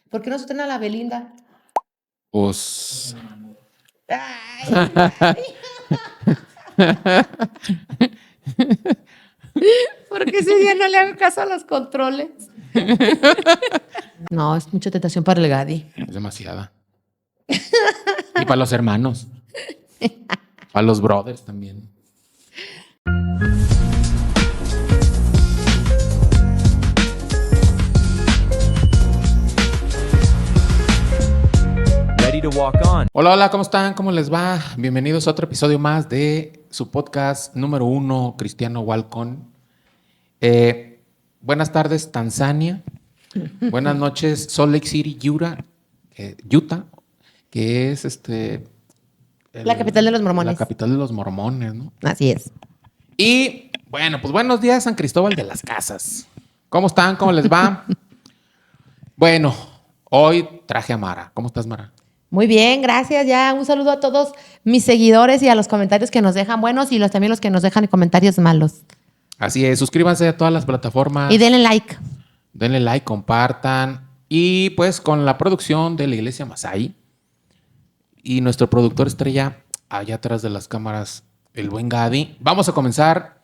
¿Por qué no se estrena la Belinda? Pues... Ay, porque ese día no le hago caso a los controles. No, es mucha tentación para el Gadi. Es demasiada. Y para los hermanos. Para los brothers también. Ready to walk on. Hola, hola, ¿cómo están? ¿Cómo les va? Bienvenidos a otro episodio más de su podcast número 1, Cristiano Walcon. Buenas tardes, Tanzania. Buenas noches, Salt Lake City, Utah, que es La capital de los mormones. La capital de los mormones, ¿no? Así es. Y bueno, pues buenos días, San Cristóbal de las Casas. ¿Cómo están? ¿Cómo les va? Bueno, hoy traje a Mara. ¿Cómo estás, Mara? Muy bien, gracias. Ya un saludo a todos mis seguidores y a los comentarios que nos dejan buenos y también los que nos dejan comentarios malos. Así es, suscríbanse a todas las plataformas. Y denle like. Denle like, compartan. Y pues con la producción de la Iglesia Masai y nuestro productor estrella allá atrás de las cámaras, el buen Gadi. Vamos a comenzar.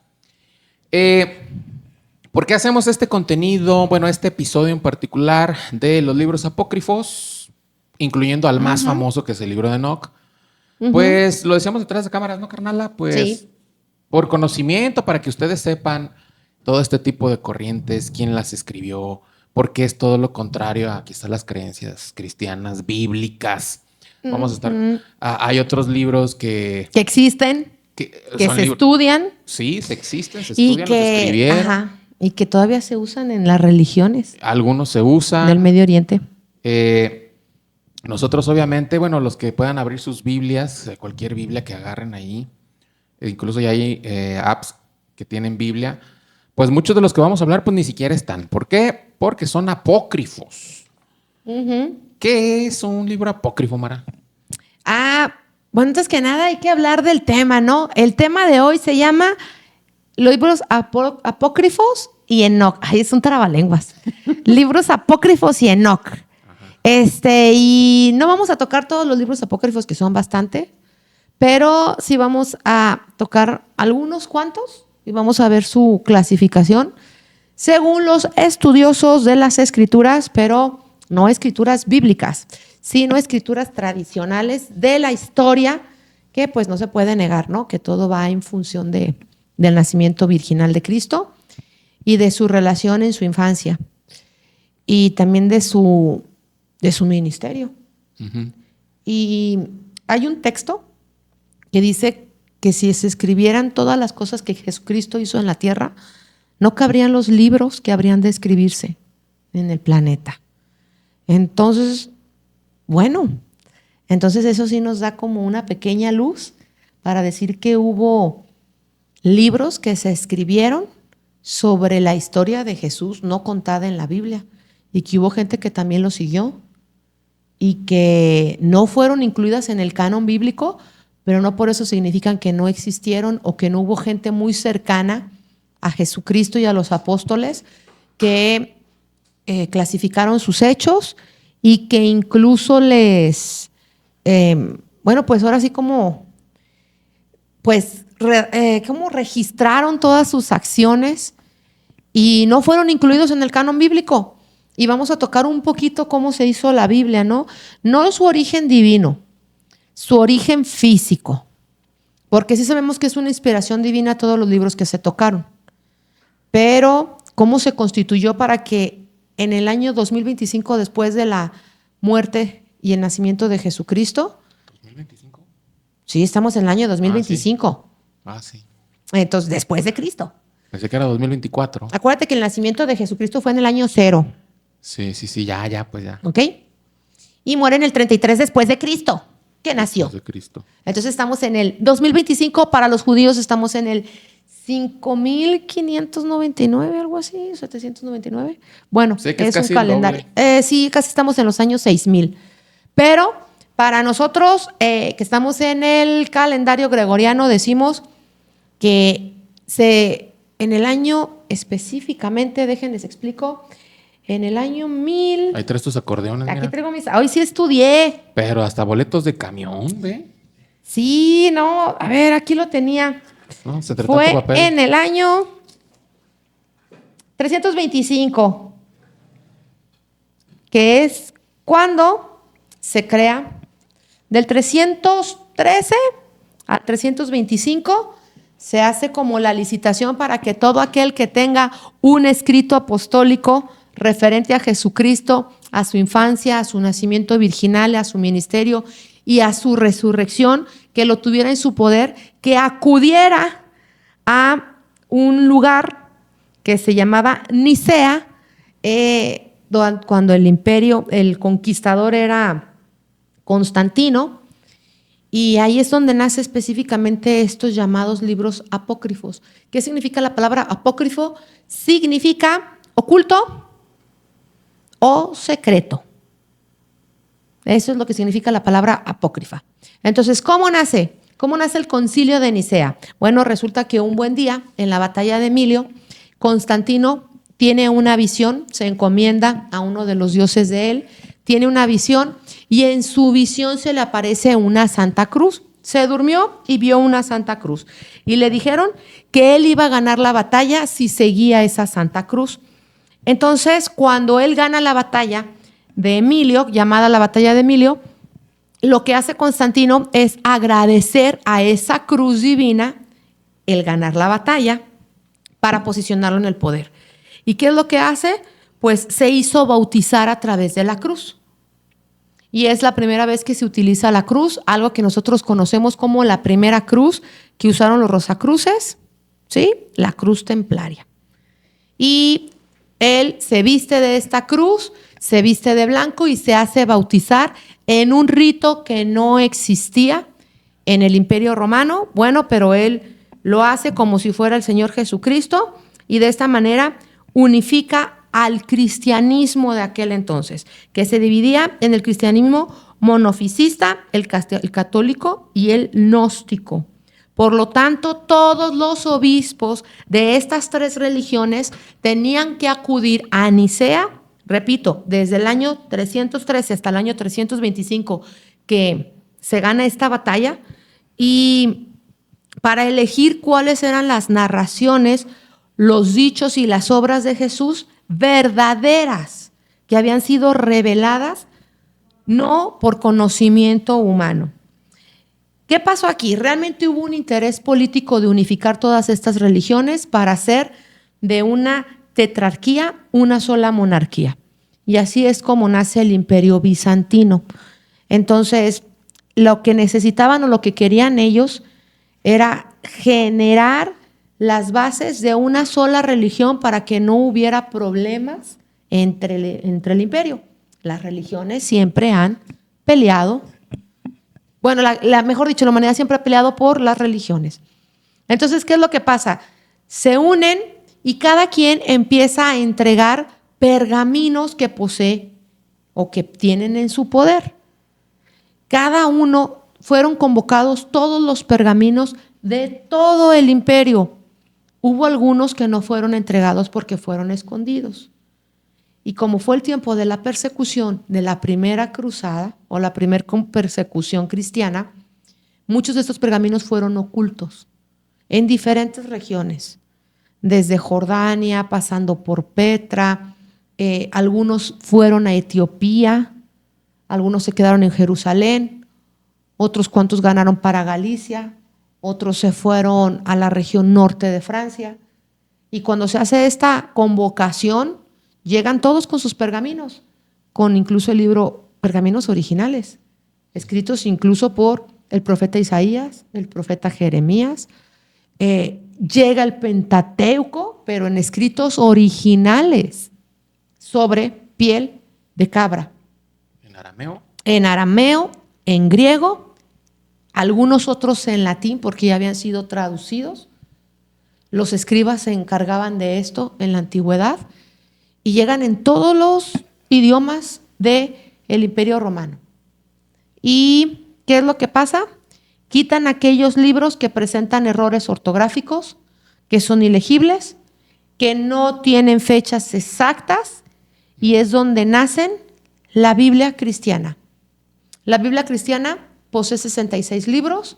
¿Por qué hacemos este contenido? Bueno, este episodio en particular de los libros apócrifos, incluyendo al más famoso, que es el libro de Enoc. Pues lo decíamos detrás de cámaras, ¿no, carnala? Pues Sí. Por conocimiento, para que ustedes sepan todo este tipo de corrientes, quién las escribió, por qué es todo lo contrario a quizás las creencias cristianas, bíblicas. Vamos a estar... hay otros libros que existen, que se estudian. Sí, se existen, se Y estudian, los escribieron. y que todavía se usan en las religiones Algunos se usan. del Medio Oriente. Nosotros, obviamente, bueno, los que puedan abrir sus Biblias, cualquier Biblia que agarren ahí, incluso ya hay apps que tienen Biblia, pues muchos de los que vamos a hablar, pues ni siquiera están. ¿Por qué? Porque son apócrifos. ¿Qué es un libro apócrifo, Mara? Bueno, antes que nada hay que hablar del tema, ¿no? El tema de hoy se llama libros apócrifos y Enoc. Ay, es un trabalenguas. Libros apócrifos y Enoc. Y no vamos a tocar todos los libros apócrifos, que son bastante, pero sí vamos a tocar algunos cuantos y vamos a ver su clasificación según los estudiosos de las escrituras, pero no escrituras bíblicas, sino escrituras tradicionales de la historia, que pues no se puede negar, ¿no? Que todo va en función del nacimiento virginal de Cristo y de su relación en su infancia y también de su ministerio. Y hay un texto que dice que si se escribieran todas las cosas que Jesucristo hizo en la tierra, no cabrían los libros que habrían de escribirse en el planeta. Entonces, bueno, eso sí nos da como una pequeña luz para decir que hubo libros que se escribieron sobre la historia de Jesús no contada en la Biblia y que hubo gente que también lo siguió y que no fueron incluidas en el canon bíblico, pero no por eso significan que no existieron o que no hubo gente muy cercana a Jesucristo y a los apóstoles que clasificaron sus hechos y que incluso les, pues ahora sí como registraron todas sus acciones y no fueron incluidos en el canon bíblico. Y vamos a tocar un poquito cómo se hizo la Biblia, ¿no? No su origen divino, su origen físico. Porque sí sabemos que es una inspiración divina todos los libros que se tocaron. Pero cómo se constituyó para que en el año 2025, después de la muerte y el nacimiento de Jesucristo. ¿2025? Sí, estamos en el año 2025. Sí. Entonces, después de Cristo. Pensé que era 2024. Acuérdate que el nacimiento de Jesucristo fue en el año 0. Sí, ya. ¿Ok? Y muere en el 33 después de Cristo, que nació. Después de Cristo. Entonces estamos en el 2025, para los judíos estamos en el 5,599, algo así, 799. Bueno, sí, que es casi un calendario. Sí, casi estamos en los años 6000. Pero para nosotros, que estamos en el calendario gregoriano, decimos que en el año específicamente, déjenles explico, en el año 1000. Ahí traes tus acordeones, Aquí mira. traigo mis... Hoy sí estudié. Pero hasta boletos de camión, ¿ve? Sí, no, a ver, aquí lo tenía. No, se trata Fue tu papel. en el año 325, que es cuando se crea. Del 313 a 325 se hace como la licitación para que todo aquel que tenga un escrito apostólico referente a Jesucristo, a su infancia, a su nacimiento virginal, a su ministerio y a su resurrección, que lo tuviera en su poder, que acudiera a un lugar que se llamaba Nicea, cuando el imperio, el conquistador era Constantino, y ahí es donde nace específicamente estos llamados libros apócrifos. ¿Qué significa la palabra apócrifo? Significa oculto o secreto. Eso es lo que significa la palabra apócrifa. Entonces, ¿cómo nace? ¿Cómo nace el concilio de Nicea? Bueno, resulta que un buen día, en la batalla de Emilio, Constantino tiene una visión, se encomienda a uno de los dioses de él, tiene una visión y en su visión se le aparece una Santa Cruz. Se durmió y vio una Santa Cruz. Y le dijeron que él iba a ganar la batalla si seguía esa Santa Cruz. Entonces, cuando él gana la batalla de Emilio, llamada la batalla de Emilio, lo que hace Constantino es agradecer a esa cruz divina el ganar la batalla para posicionarlo en el poder. ¿Y qué es lo que hace? Pues se hizo bautizar a través de la cruz. Y es la primera vez que se utiliza la cruz, algo que nosotros conocemos como la primera cruz que usaron los Rosacruces, ¿sí? La cruz templaria. Y él se viste de esta cruz, se viste de blanco y se hace bautizar en un rito que no existía en el Imperio Romano. Bueno, pero él lo hace como si fuera el Señor Jesucristo y de esta manera unifica al cristianismo de aquel entonces, que se dividía en el cristianismo monofisista, el católico y el gnóstico. Por lo tanto, todos los obispos de estas tres religiones tenían que acudir a Nicea, repito, desde el año 313 hasta el año 325 que se gana esta batalla, y para elegir cuáles eran las narraciones, los dichos y las obras de Jesús verdaderas, que habían sido reveladas no por conocimiento humano. ¿Qué pasó aquí? Realmente hubo un interés político de unificar todas estas religiones para hacer de una tetrarquía una sola monarquía. Y así es como nace el Imperio Bizantino. Entonces, lo que necesitaban o lo que querían ellos era generar las bases de una sola religión para que no hubiera problemas entre el imperio. Las religiones siempre han peleado. Bueno, mejor dicho, la humanidad siempre ha peleado por las religiones. Entonces, ¿qué es lo que pasa? Se unen y cada quien empieza a entregar pergaminos que posee o que tienen en su poder. Cada uno fueron convocados todos los pergaminos de todo el imperio. Hubo algunos que no fueron entregados porque fueron escondidos. Y como fue el tiempo de la persecución de la primera cruzada o la primera persecución cristiana, muchos de estos pergaminos fueron ocultos en diferentes regiones, desde Jordania, pasando por Petra, algunos fueron a Etiopía, algunos se quedaron en Jerusalén, otros cuantos ganaron para Galicia, otros se fueron a la región norte de Francia. Y cuando se hace esta convocación, llegan todos con sus pergaminos, con incluso el libro, pergaminos originales, escritos incluso por el profeta Isaías, el profeta Jeremías. Llega el Pentateuco, pero en escritos originales, sobre piel de cabra. ¿En arameo? En arameo, en griego, algunos otros en latín porque ya habían sido traducidos. Los escribas se encargaban de esto en la antigüedad y llegan en todos los idiomas del Imperio Romano. ¿Y qué es lo que pasa? Quitan aquellos libros que presentan errores ortográficos, que son ilegibles, que no tienen fechas exactas y es donde nacen la Biblia cristiana. La Biblia cristiana posee 66 libros,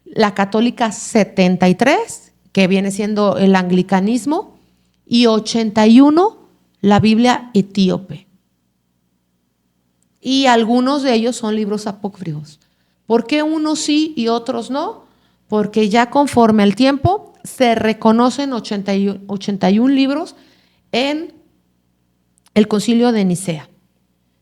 la católica 73, que viene siendo el anglicanismo, y 81 la Biblia etíope. Y algunos de ellos son libros apócrifos. ¿Por qué unos sí y otros no? Porque ya conforme el tiempo se reconocen 81 libros en el Concilio de Nicea.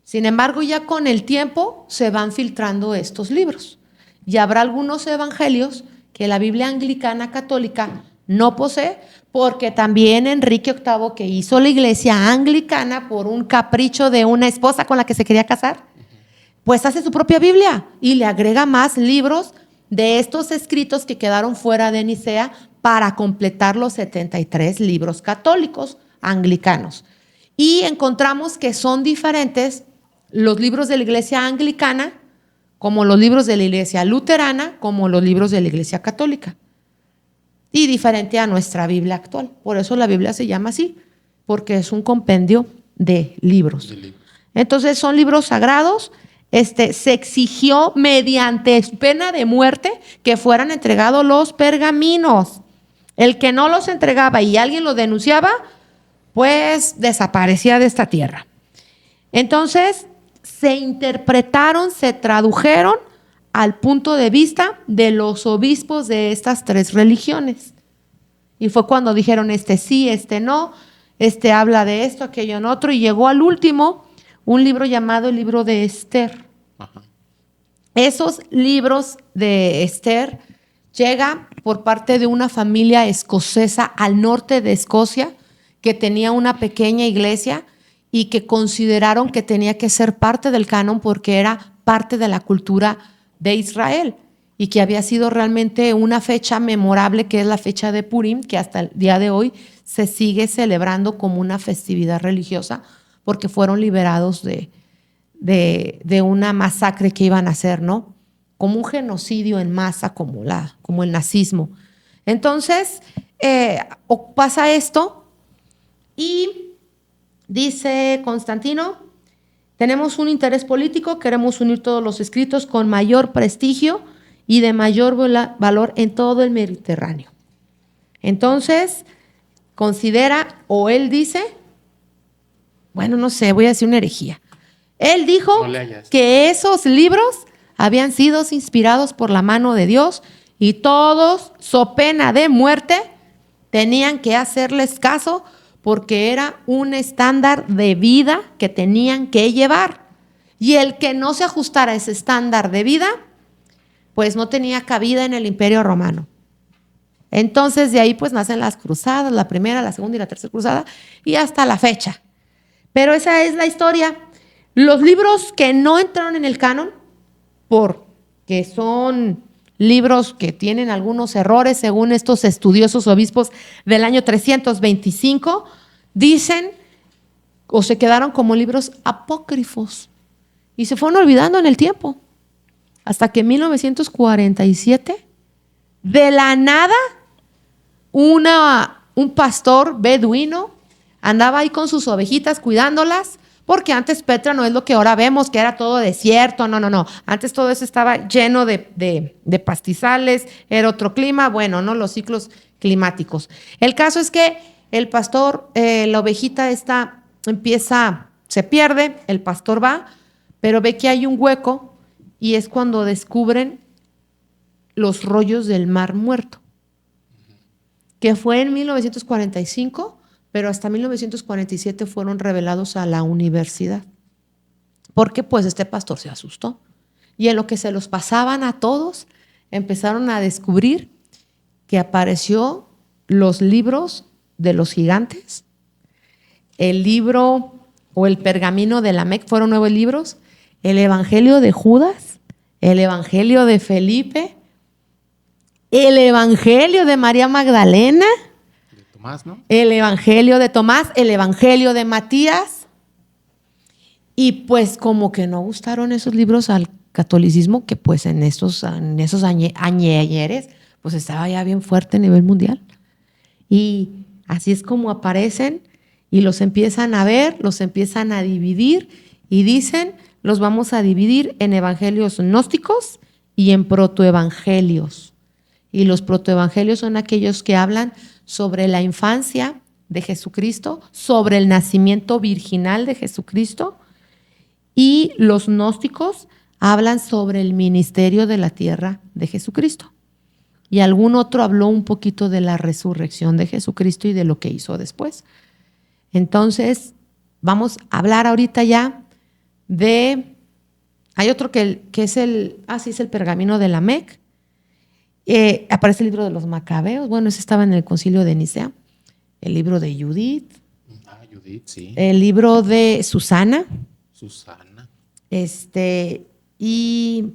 Sin embargo, ya con el tiempo se van filtrando estos libros. Y habrá algunos evangelios que la Biblia anglicana católica no posee, porque también Enrique VIII, que hizo la iglesia anglicana por un capricho de una esposa con la que se quería casar, pues hace su propia Biblia y le agrega más libros de estos escritos que quedaron fuera de Nicea para completar los 73 libros católicos anglicanos. Y encontramos que son diferentes los libros de la iglesia anglicana, como los libros de la iglesia luterana, como los libros de la iglesia católica. Y diferente a nuestra Biblia actual. Por eso la Biblia se llama así, porque es un compendio de libros. Entonces son libros sagrados. Se exigió mediante pena de muerte que fueran entregados los pergaminos. El que no los entregaba y alguien los denunciaba, pues desaparecía de esta tierra. Entonces se interpretaron, se tradujeron al punto de vista de los obispos de estas tres religiones. Y fue cuando dijeron sí, no, habla de esto, aquello en otro, y llegó al último un libro llamado el libro de Esther. Ajá. Esos libros de Esther llegan por parte de una familia escocesa al norte de Escocia que tenía una pequeña iglesia y que consideraron que tenía que ser parte del canon porque era parte de la cultura de Israel y que había sido realmente una fecha memorable, que es la fecha de Purim, que hasta el día de hoy se sigue celebrando como una festividad religiosa porque fueron liberados de una masacre que iban a hacer, ¿no? Como un genocidio en masa, como el nazismo. Entonces, pasa esto y dice Constantino: tenemos un interés político, queremos unir todos los escritos con mayor prestigio y de mayor valor en todo el Mediterráneo. Entonces, considera, o él dice, bueno, no sé, voy a decir una herejía. Él dijo que esos libros habían sido inspirados por la mano de Dios y todos, so pena de muerte, tenían que hacerles caso porque era un estándar de vida que tenían que llevar. Y el que no se ajustara a ese estándar de vida, pues no tenía cabida en el Imperio Romano. Entonces de ahí pues nacen las cruzadas, la primera, la segunda y la tercera cruzada, y hasta la fecha. Pero esa es la historia. Los libros que no entraron en el canon, porque son libros que tienen algunos errores, según estos estudiosos obispos del año 325, dicen o se quedaron como libros apócrifos y se fueron olvidando en el tiempo. Hasta que en 1947, de la nada, un pastor beduino andaba ahí con sus ovejitas cuidándolas, porque antes Petra no es lo que ahora vemos, que era todo desierto, no. Antes todo eso estaba lleno de pastizales, era otro clima, bueno, ¿no? Los ciclos climáticos. El caso es que el pastor, la ovejita esta se pierde, el pastor va, pero ve que hay un hueco y es cuando descubren los rollos del Mar Muerto, que fue en 1945, pero hasta 1947 fueron revelados a la universidad, porque pues este pastor se asustó. Y en lo que se los pasaban a todos, empezaron a descubrir que apareció los libros de los gigantes, el libro o el pergamino de Lamec, fueron 9 libros, el evangelio de Judas, el evangelio de Felipe, el evangelio de María Magdalena, de Tomás, ¿no? El evangelio de Tomás, el evangelio de Matías. Y pues como que no gustaron esos libros al catolicismo, que pues en esos añeres pues estaba ya bien fuerte a nivel mundial. Y así es como aparecen Y los empiezan a ver, los empiezan a dividir y dicen, los vamos a dividir en evangelios gnósticos y en protoevangelios. Y los protoevangelios son aquellos que hablan sobre la infancia de Jesucristo, sobre el nacimiento virginal de Jesucristo, y los gnósticos hablan sobre el ministerio de la tierra de Jesucristo. Y algún otro habló un poquito de la resurrección de Jesucristo y de lo que hizo después. Entonces, vamos a hablar ahorita ya de... Hay otro que es es el pergamino de Lamec. Aparece el libro de los Macabeos. Bueno, ese estaba en el concilio de Nicea. El libro de Judith. Judith, sí. El libro de Susana. Susana. Y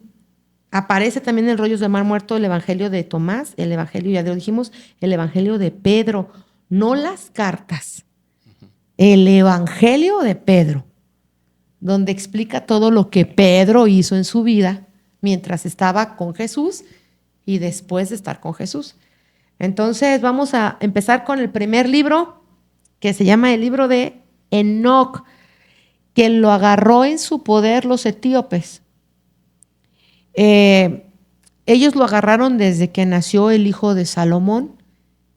aparece también en Rollos de Mar Muerto el Evangelio de Tomás, el Evangelio, ya lo dijimos, el Evangelio de Pedro, no las cartas, el Evangelio de Pedro, donde explica todo lo que Pedro hizo en su vida mientras estaba con Jesús y después de estar con Jesús. Entonces vamos a empezar con el primer libro, que se llama el libro de Enoc, que lo agarró en su poder los etíopes. Ellos lo agarraron desde que nació el hijo de Salomón,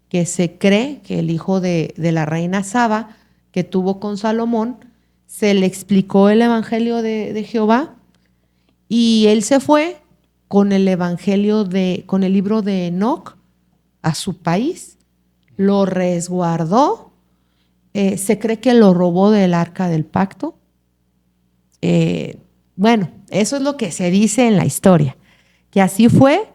que se cree que el hijo de la reina Saba, que tuvo con Salomón, se le explicó el evangelio de Jehová y él se fue con el con el libro de Enoc a su país, lo resguardó, se cree que lo robó del arca del pacto. Bueno, eso es lo que se dice en la historia, que así fue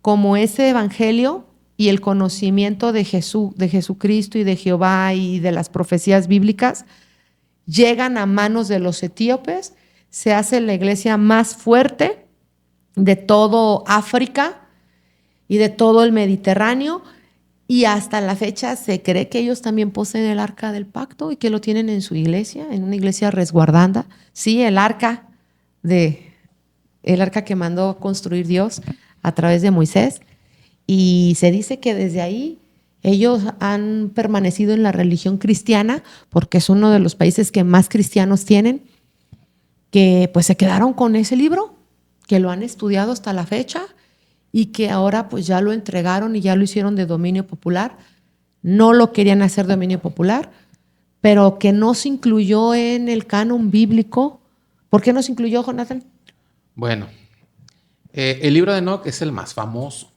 como ese evangelio y el conocimiento de Jesucristo y de Jehová y de las profecías bíblicas llegan a manos de los etíopes, se hace la iglesia más fuerte de todo África y de todo el Mediterráneo, y hasta la fecha se cree que ellos también poseen el arca del pacto y que lo tienen en su iglesia, en una iglesia resguardada. Sí, el arca que mandó construir Dios a través de Moisés. Y se dice que desde ahí ellos han permanecido en la religión cristiana, porque es uno de los países que más cristianos tienen, que pues se quedaron con ese libro, que lo han estudiado hasta la fecha y que ahora pues ya lo entregaron y ya lo hicieron de dominio popular. No lo querían hacer dominio popular, pero que no se incluyó en el canon bíblico. ¿Por qué no se incluyó, Jonathan? Bueno, el libro de Enoc es el más famoso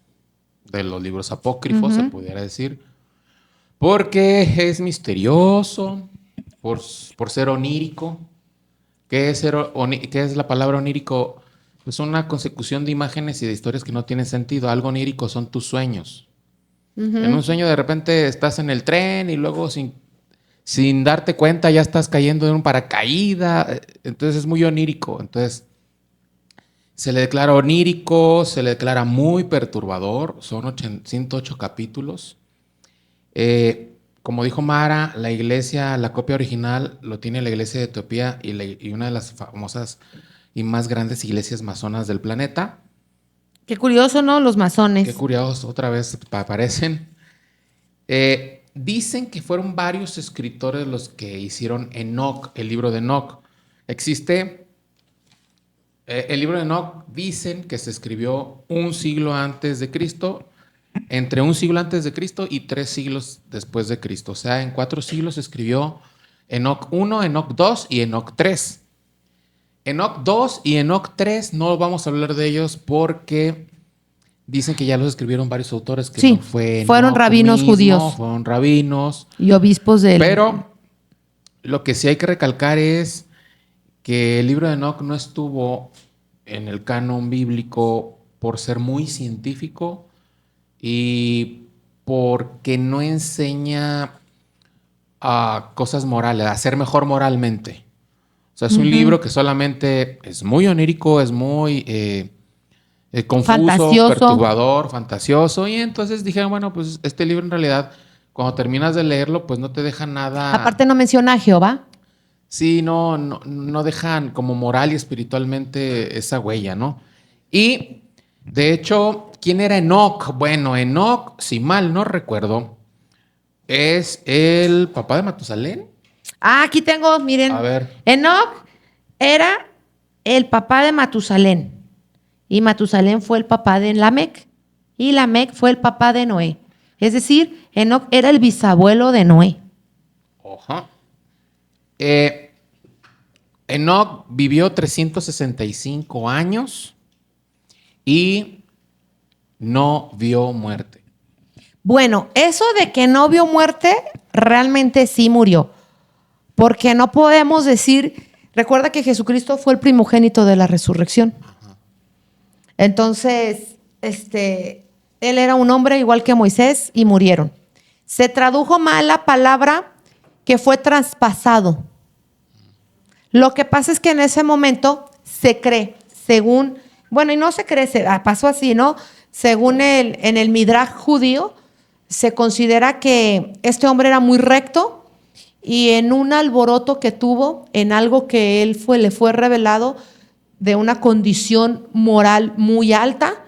de los libros apócrifos, se pudiera decir, porque es misterioso, por ser onírico. ¿Qué es la palabra onírico? Pues una consecución de imágenes y de historias que no tienen sentido. Algo onírico son tus sueños. En un sueño de repente estás en el tren y luego sin darte cuenta ya estás cayendo en un paracaídas. Entonces es muy onírico. Entonces se le declara onírico, se le declara muy perturbador. Son 108 capítulos. Como dijo Mara, la iglesia, la copia original lo tiene la iglesia de Etiopía y una de las famosas y más grandes iglesias masonas del planeta. Qué curioso, ¿no? Los masones. Qué curioso, otra vez aparecen. Dicen que fueron varios escritores los que hicieron Enoc, el libro de Enoc. Existe el libro de Enoc, dicen que se escribió un siglo antes de Cristo, entre un siglo antes de Cristo y 3 siglos después de Cristo. O sea, en 4 siglos se escribió Enoc 1, Enoc 2 y Enoc 3. Enoc 2 y Enoc 3 no vamos a hablar de ellos porque dicen que ya los escribieron varios autores, que sí, no fue fueron Enoc rabinos mismo, judíos. fueron rabinos. Y obispos del... Pero lo que sí hay que recalcar es que el libro de Enoc no estuvo en el canon bíblico por ser muy científico y porque no enseña cosas morales, a ser mejor moralmente. O sea, es un libro que solamente es muy onírico, es muy confuso, fantasioso, perturbador, fantasioso. Y entonces dije, bueno, pues este libro en realidad, cuando terminas de leerlo, pues no te deja nada. Aparte no menciona a Jehová. Sí, no dejan como moral y espiritualmente esa huella, ¿no? Y de hecho, ¿quién era Enoc? Bueno, Enoc, si mal no recuerdo, es el papá de Matusalén. Ah, aquí tengo, miren. A ver. Enoc era el papá de Matusalén. Y Matusalén fue el papá de Lamec. Y Lamec fue el papá de Noé. Es decir, Enoc era el bisabuelo de Noé. Ajá. Enoc vivió 365 años y no vio muerte. Bueno, eso de que no vio muerte, realmente sí murió. Porque no podemos decir, recuerda que Jesucristo fue el primogénito de la resurrección. Entonces, él era un hombre igual que Moisés y murieron. Se tradujo mal la palabra que fue traspasado. Lo que pasa es que en ese momento se cree, según, bueno, y no se cree, pasó así, ¿no? Según en el Midrash judío, se considera que este hombre era muy recto y en un alboroto que tuvo, en algo que le fue revelado de una condición moral muy alta,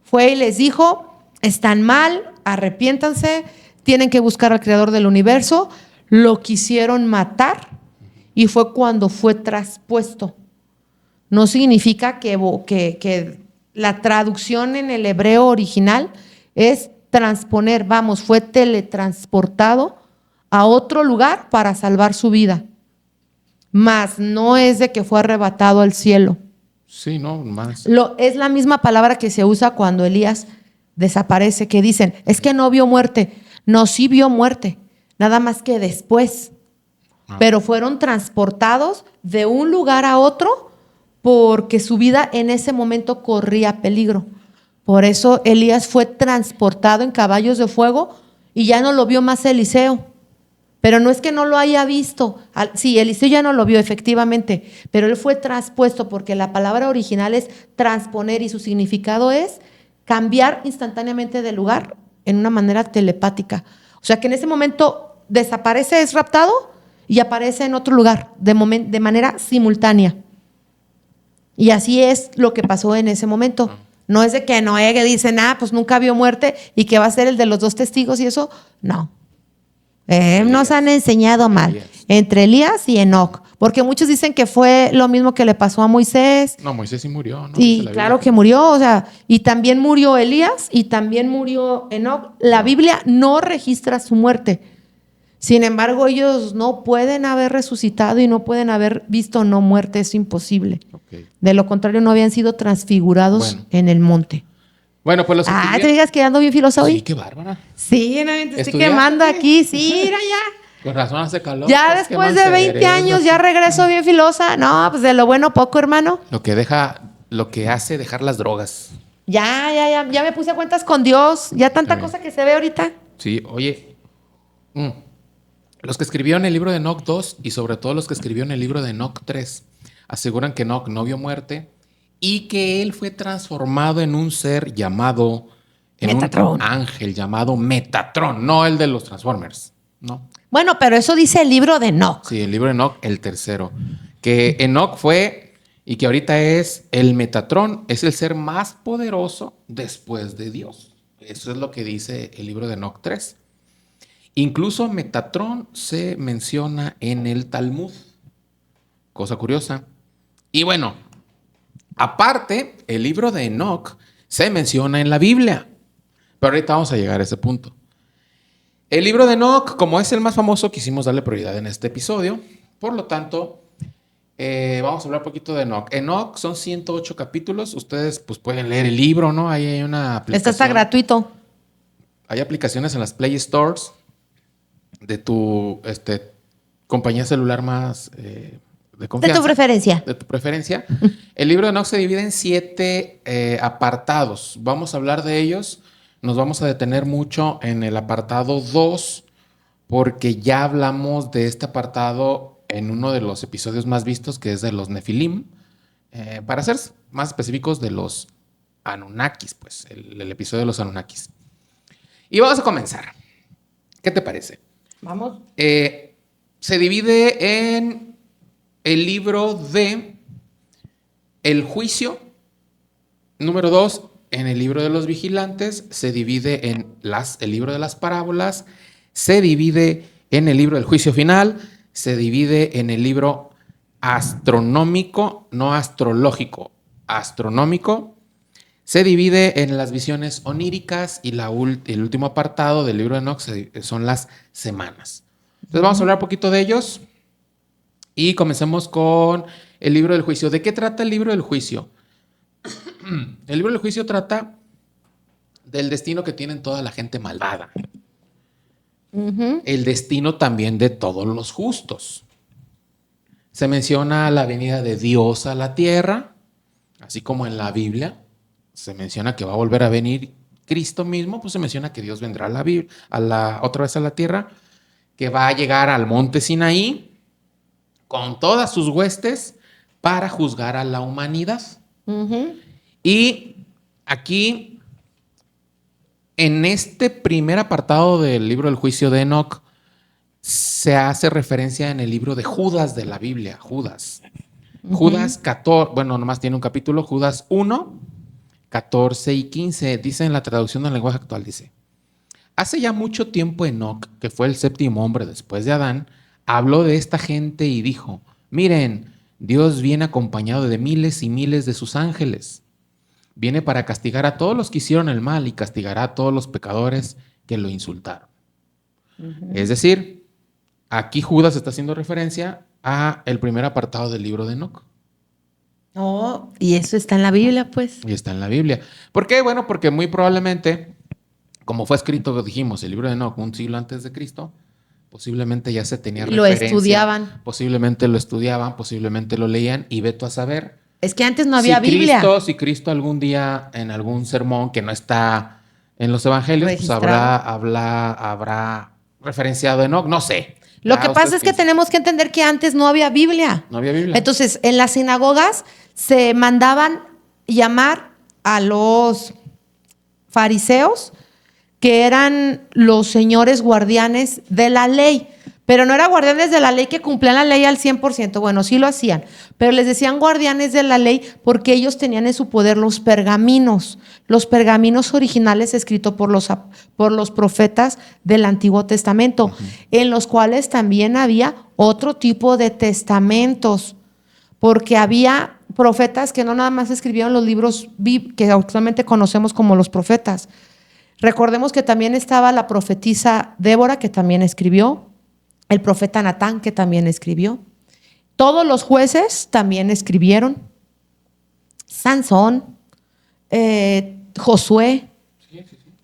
fue y les dijo, están mal, arrepiéntanse, tienen que buscar al creador del universo. Lo quisieron matar y fue cuando fue traspuesto. No significa que la traducción en el hebreo original es transponer, vamos, fue teletransportado a otro lugar para salvar su vida. Mas no es de que fue arrebatado al cielo. Sí, no, más. Es la misma palabra que se usa cuando Elías desaparece, que dicen, es que no vio muerte. No, sí vio muerte, nada más que después. Pero fueron transportados de un lugar a otro porque su vida en ese momento corría peligro. Por eso Elías fue transportado en caballos de fuego y ya no lo vio más Eliseo. Pero no es que no lo haya visto. Sí, Eliseo ya no lo vio, efectivamente, pero él fue traspuesto porque la palabra original es transponer y su significado es cambiar instantáneamente de lugar en una manera telepática. O sea que en ese momento desaparece, es raptado y aparece en otro lugar de manera simultánea. Y así es lo que pasó en ese momento. No es de que Noé que dicen, pues nunca vio muerte y que va a ser el de los dos testigos y eso. No. Nos han enseñado mal. Elías. Entre Elías y Enoc. Porque muchos dicen que fue lo mismo que le pasó a Moisés. No, Moisés sí murió, ¿no? Y claro que murió, o sea, y también murió Elías y también murió Enoc. La Biblia no registra su muerte. Sin embargo, ellos no pueden haber resucitado y no pueden haber visto no muerte, es imposible. Okay. De lo contrario, no habían sido transfigurados en el monte. Bueno, pues los ¿te digas que ando bien filosa hoy? Sí, qué bárbara. Sí, no, te estoy quemando aquí, sí, mira ya. Con razón hace calor. Ya después de 20 años ya regreso bien filosa. No, pues de lo bueno poco, hermano. Lo que hace dejar las drogas. Ya me puse a cuentas con Dios. Ya tanta cosa que se ve ahorita. Sí, oye. Los que escribieron el libro de Enoc 2 y sobre todo los que escribieron el libro de Enoc 3 aseguran que Enoc no vio muerte y que él fue transformado en un ser llamado, un ángel llamado Metatron, no el de los Transformers, ¿no? Bueno, pero eso dice el libro de Enoc. Sí, el libro de Enoc, el tercero. Que Enoc fue y que ahorita es el Metatron, es el ser más poderoso después de Dios. Eso es lo que dice el libro de Enoc 3. Incluso Metatron se menciona en el Talmud. Cosa curiosa. Y bueno, aparte, el libro de Enoc se menciona en la Biblia. Pero ahorita vamos a llegar a ese punto. El libro de Enoc, como es el más famoso, quisimos darle prioridad en este episodio. Por lo tanto, vamos a hablar un poquito de Enoc. Enoc son 108 capítulos. Ustedes pues, pueden leer el libro, ¿no? Ahí hay una aplicación. Esto está gratuito. Hay aplicaciones en las Play Stores de tu compañía celular más de confianza. De tu preferencia. De tu preferencia. El libro de Enoc se divide en 7 apartados. Vamos a hablar de ellos. Nos vamos a detener mucho en el apartado 2 porque ya hablamos de este apartado en uno de los episodios más vistos, que es de los Nefilim. Para ser más específicos, de los Anunnakis, pues, el episodio de los Anunnakis. Y vamos a comenzar. ¿Qué te parece? Vamos. Se divide en el libro de El Juicio. Número 2, en el libro de los Vigilantes. Se divide en el libro de las Parábolas. Se divide en el libro del Juicio Final. se divide en el libro astronómico, no astrológico, astronómico. Se divide en las visiones oníricas y el último apartado del libro de Enoc son las semanas. Entonces vamos a hablar un poquito de ellos y comencemos con el libro del juicio. ¿De qué trata el libro del juicio? El libro del juicio trata del destino que tienen toda la gente malvada. El destino también de todos los justos. Se menciona la venida de Dios a la tierra, así como en la Biblia se menciona que va a volver a venir Cristo mismo, pues se menciona que Dios vendrá otra vez a la tierra, que va a llegar al monte Sinaí con todas sus huestes para juzgar a la humanidad. Y aquí, en este primer apartado del libro del juicio de Enoc, se hace referencia en el libro de Judas de la Biblia, Judas. Judas 14, bueno, nomás tiene un capítulo, Judas 1, 14 y 15, dice en la traducción del lenguaje actual, dice: hace ya mucho tiempo Enoc, que fue el séptimo hombre después de Adán, habló de esta gente y dijo: miren, Dios viene acompañado de miles y miles de sus ángeles. Viene para castigar a todos los que hicieron el mal y castigará a todos los pecadores que lo insultaron. Es decir, aquí Judas está haciendo referencia a el primer apartado del libro de Enoc. Oh, y eso está en la Biblia, pues. Y está en la Biblia. ¿Por qué? Bueno, porque muy probablemente, como fue escrito, dijimos, el libro de Enoc un siglo antes de Cristo, posiblemente ya se tenía referencia. Lo estudiaban. Posiblemente lo estudiaban, posiblemente lo leían, y veto a saber. Es que antes no había Biblia. Si Cristo algún día en algún sermón que no está en los evangelios, pues habrá referenciado a Enoc, no sé. Lo que pasa es que tenemos que entender que antes no había Biblia. No había Biblia. Entonces, en las sinagogas se mandaban llamar a los fariseos, que eran los señores guardianes de la ley. Pero no eran guardianes de la ley que cumplían la ley al 100%. Bueno, sí lo hacían. Pero les decían guardianes de la ley porque ellos tenían en su poder los pergaminos originales escritos por los profetas del Antiguo Testamento, en los cuales también había otro tipo de testamentos, porque había profetas que no nada más escribieron los libros que actualmente conocemos como los profetas. Recordemos que también estaba la profetisa Débora, que también escribió, el profeta Natán, que también escribió. Todos los jueces también escribieron. Sansón, Josué.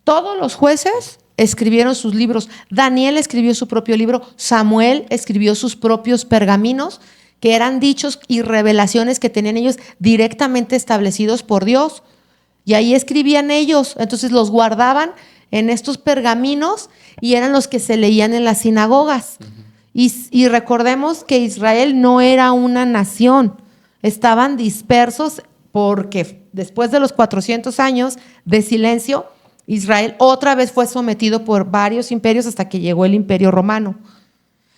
Todos los jueces escribieron sus libros. Daniel escribió su propio libro. Samuel escribió sus propios pergaminos, que eran dichos y revelaciones que tenían ellos directamente establecidos por Dios. Y ahí escribían ellos. Entonces los guardaban en estos pergaminos y eran los que se leían en las sinagogas. Y recordemos que Israel no era una nación, estaban dispersos porque después de los 400 años de silencio, Israel otra vez fue sometido por varios imperios hasta que llegó el Imperio Romano.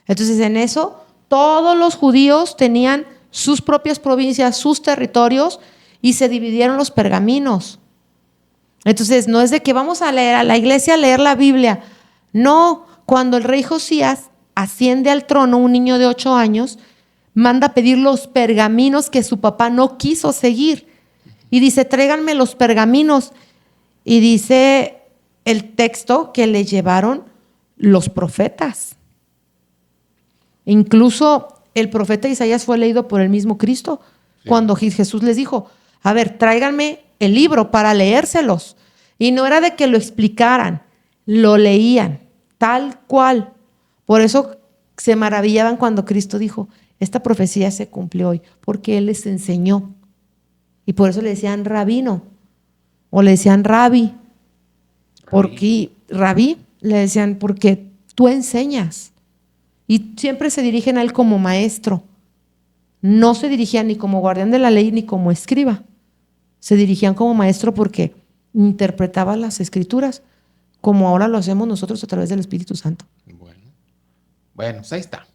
Entonces, en eso, todos los judíos tenían sus propias provincias, sus territorios, y se dividieron los pergaminos. Entonces, no es de que vamos a leer a la iglesia, a leer la Biblia. No, cuando el rey Josías asciende al trono, un niño de 8 años, manda a pedir los pergaminos que su papá no quiso seguir. Y dice: tráiganme los pergaminos. Y dice el texto que le llevaron los profetas. Incluso el profeta Isaías fue leído por el mismo Cristo, cuando Jesús les dijo: a ver, tráiganme el libro para leérselos. Y no era de que lo explicaran, lo leían tal cual. Por eso se maravillaban cuando Cristo dijo: esta profecía se cumplió hoy, porque Él les enseñó. Y por eso le decían rabino, o le decían rabí. Porque rabí, le decían, porque tú enseñas. Y siempre se dirigen a Él como maestro. No se dirigían ni como guardián de la ley ni como escriba. Se dirigían como maestro porque interpretaba las escrituras, como ahora lo hacemos nosotros a través del Espíritu Santo. Bueno, pues ahí está.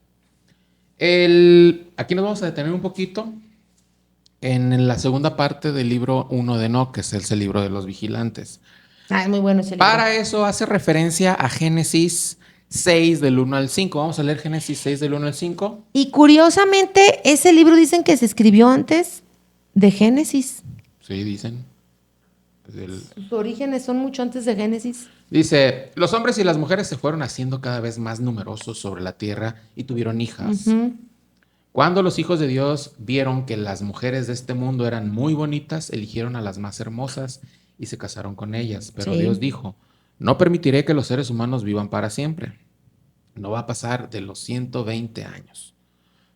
Aquí nos vamos a detener un poquito en la segunda parte del libro 1 de Enoc, que es el libro de los vigilantes. Es muy bueno ese libro. Para eso hace referencia a Génesis 6 del 1 al 5. Vamos a leer Génesis 6 del 1 al 5. Y curiosamente, ese libro dicen que se escribió antes de Génesis. Sí, dicen. Sus orígenes son mucho antes de Génesis. Dice, los hombres y las mujeres se fueron haciendo cada vez más numerosos sobre la tierra y tuvieron hijas. Cuando los hijos de Dios vieron que las mujeres de este mundo eran muy bonitas, eligieron a las más hermosas y se casaron con ellas. Pero Sí. Dios dijo, no permitiré que los seres humanos vivan para siempre. No va a pasar de los 120 años.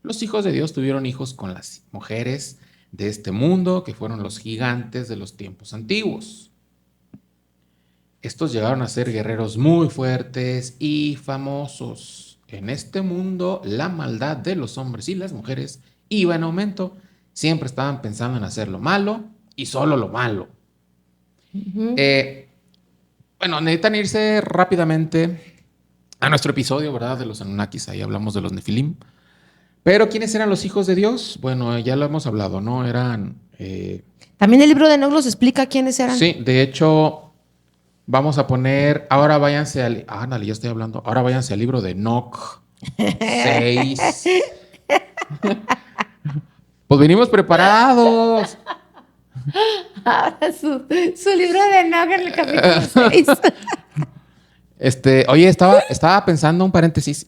Los hijos de Dios tuvieron hijos con las mujeres de este mundo, que fueron los gigantes de los tiempos antiguos. Estos llegaron a ser guerreros muy fuertes y famosos. En este mundo, la maldad de los hombres y las mujeres iba en aumento. Siempre estaban pensando en hacer lo malo y solo lo malo. Bueno, necesitan irse rápidamente a nuestro episodio, ¿verdad? De los Anunnakis. Ahí hablamos de los Nefilim. Pero ¿quiénes eran los hijos de Dios? Bueno, ya lo hemos hablado, ¿no? Eran... También el libro de Enoc los explica quiénes eran. Sí, de hecho, vamos a poner... Ahora váyanse al... Ándale, ya estoy hablando. Ahora váyanse al libro de Enoc 6. Pues venimos preparados. Ahora su libro de Enoc en el capítulo 6. Oye, estaba pensando un paréntesis.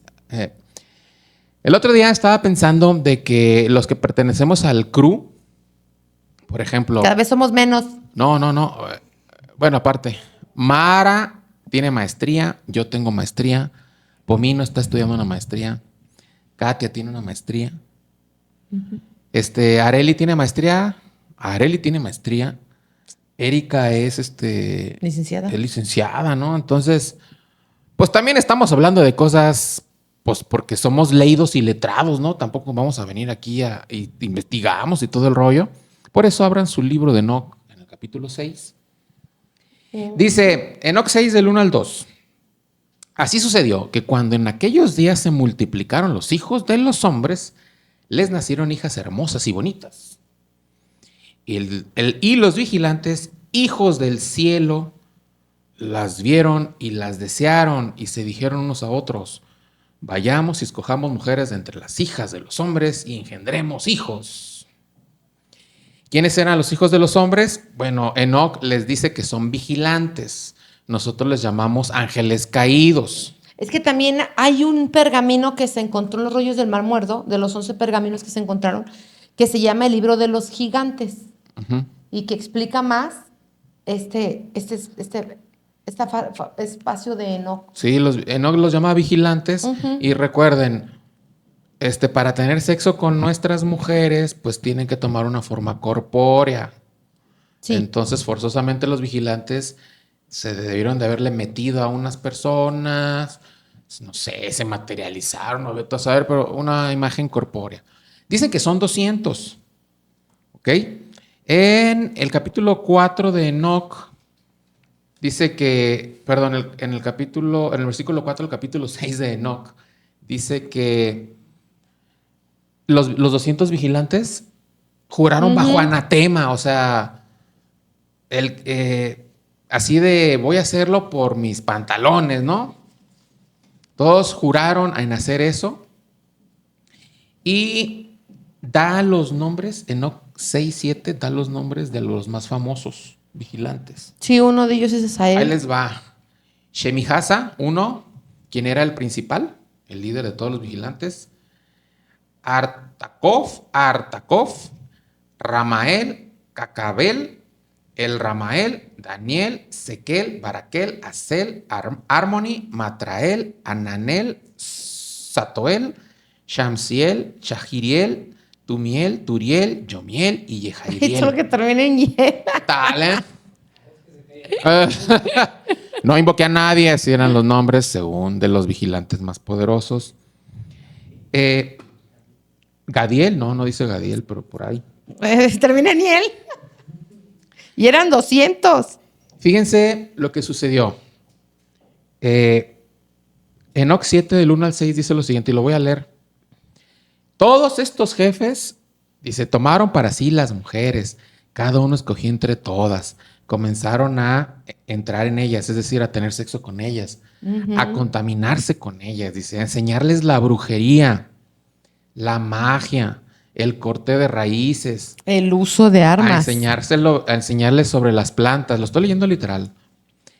El otro día estaba pensando de que los que pertenecemos al crew, por ejemplo... Cada vez somos menos. No. Bueno, aparte, Mara tiene maestría, yo tengo maestría, Pomino está estudiando una maestría, Katia tiene una maestría, Areli tiene maestría, Erika es Licenciada. es licenciada, ¿no? Entonces, pues también estamos hablando de cosas, pues porque somos leídos y letrados, ¿no? Tampoco vamos a venir aquí y investigamos y todo el rollo. Por eso abran su libro de Enoc en el capítulo 6. Dice, Enoc 6 del 1 al 2. Así sucedió que cuando en aquellos días se multiplicaron los hijos de los hombres, les nacieron hijas hermosas y bonitas. Y los vigilantes, hijos del cielo, las vieron y las desearon y se dijeron unos a otros, vayamos y escojamos mujeres de entre las hijas de los hombres y engendremos hijos. ¿Quiénes eran los hijos de los hombres? Bueno, Enoc les dice que son vigilantes. Nosotros les llamamos ángeles caídos. Es que también hay un pergamino que se encontró en los rollos del Mar Muerto, de los 11 pergaminos que se encontraron, que se llama el libro de los gigantes. Y que explica más este espacio de Enoc. Sí, Enoc los llama vigilantes. Y recuerden, para tener sexo con nuestras mujeres, pues tienen que tomar una forma corpórea. Sí. Entonces, forzosamente los vigilantes se debieron de haberle metido a unas personas, no sé, se materializaron, no vete a saber, pero una imagen corpórea. Dicen que son 200, ¿ok? En el capítulo 4 de Enoc, dice que, perdón, en el versículo 4 del capítulo 6 de Enoc, dice que los 200 vigilantes juraron bajo anatema, o sea, así de voy a hacerlo por mis pantalones, ¿no? Todos juraron en hacer eso y da los nombres, Enoc 6-7 da los nombres de los más famosos vigilantes. Sí, uno de ellos es Esael. Ahí les va. Shemihasa, uno, quien era el principal, el líder de todos los vigilantes. Artakov, Ramael, Cacabel, el Ramael, Daniel, Sequel, Baraquel, Asel, Armoni, Matrael, Ananel, Satoel, Shamsiel, Shahiriel, Tumiel, Turiel, Yomiel y Yehairiel. Solo que termina en Ye. Tal, No invoqué a nadie, así eran los nombres según de los vigilantes más poderosos. Gadiel, no dice Gadiel, pero por ahí. Termina en Niel. Y eran 200. Fíjense lo que sucedió. Enoc 7 del 1 al 6 dice lo siguiente, y lo voy a leer. Todos estos jefes, dice, tomaron para sí las mujeres, cada uno escogió entre todas, comenzaron a entrar en ellas, es decir, a tener sexo con ellas, a contaminarse con ellas, dice, a enseñarles la brujería, la magia, el corte de raíces, El uso de armas. a enseñarles sobre las plantas, lo estoy leyendo literal.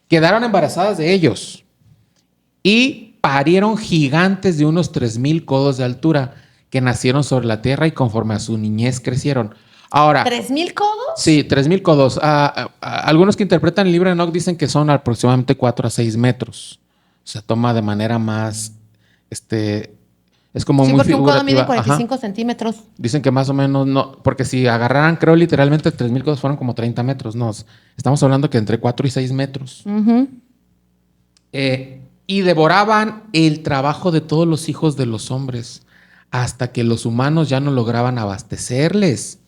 Quedaron embarazadas de ellos y parieron gigantes de unos 3,000 codos de altura que nacieron sobre la tierra y conforme a su niñez crecieron. Ahora, ¿3,000 codos? sí, 3,000 codos. Algunos que interpretan el libro de Enoch dicen que son aproximadamente 4 a 6 metros. Se toma de manera más, es como Sí, muy porque un codo mide figurativa. 45 centímetros. Dicen que más o menos no, porque si agarraran, creo literalmente 3,000 codos fueron como 30 metros. No, estamos hablando que entre 4 y 6 metros. Ujú. Y devoraban el trabajo de todos los hijos de los hombres hasta que los humanos ya no lograban abastecerles.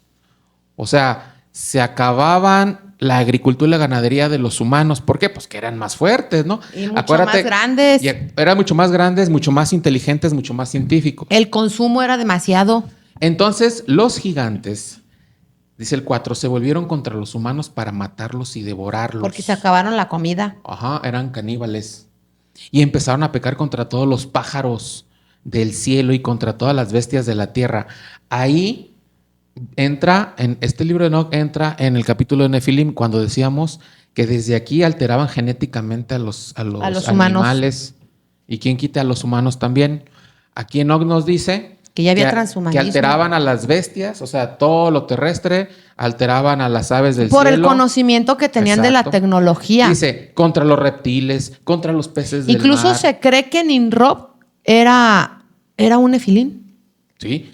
O sea, se acababan la agricultura y la ganadería de los humanos. ¿Por qué? Pues que eran más fuertes, ¿no? Y mucho más grandes. Eran mucho más grandes, mucho más inteligentes, mucho más científicos. El consumo era demasiado. Entonces, los gigantes, dice el 4, se volvieron contra los humanos para matarlos y devorarlos. Porque se acabaron la comida. Ajá, eran caníbales. Y empezaron a pecar contra todos los pájaros del cielo y contra todas las bestias de la tierra. Ahí entra, en este libro de Enoch entra en el capítulo de Nefilim, cuando decíamos que desde aquí alteraban genéticamente a los humanos. animales. Y quién quita a los humanos también. Aquí Enoch nos dice que ya había que transhumanismo. alteraban a las bestias, o sea, todo lo terrestre, alteraban a las aves del cielo. Por el conocimiento que tenían de la tecnología. Dice, contra los reptiles, contra los peces del mar. Incluso se cree que Nimrod era un nefilín. Sí.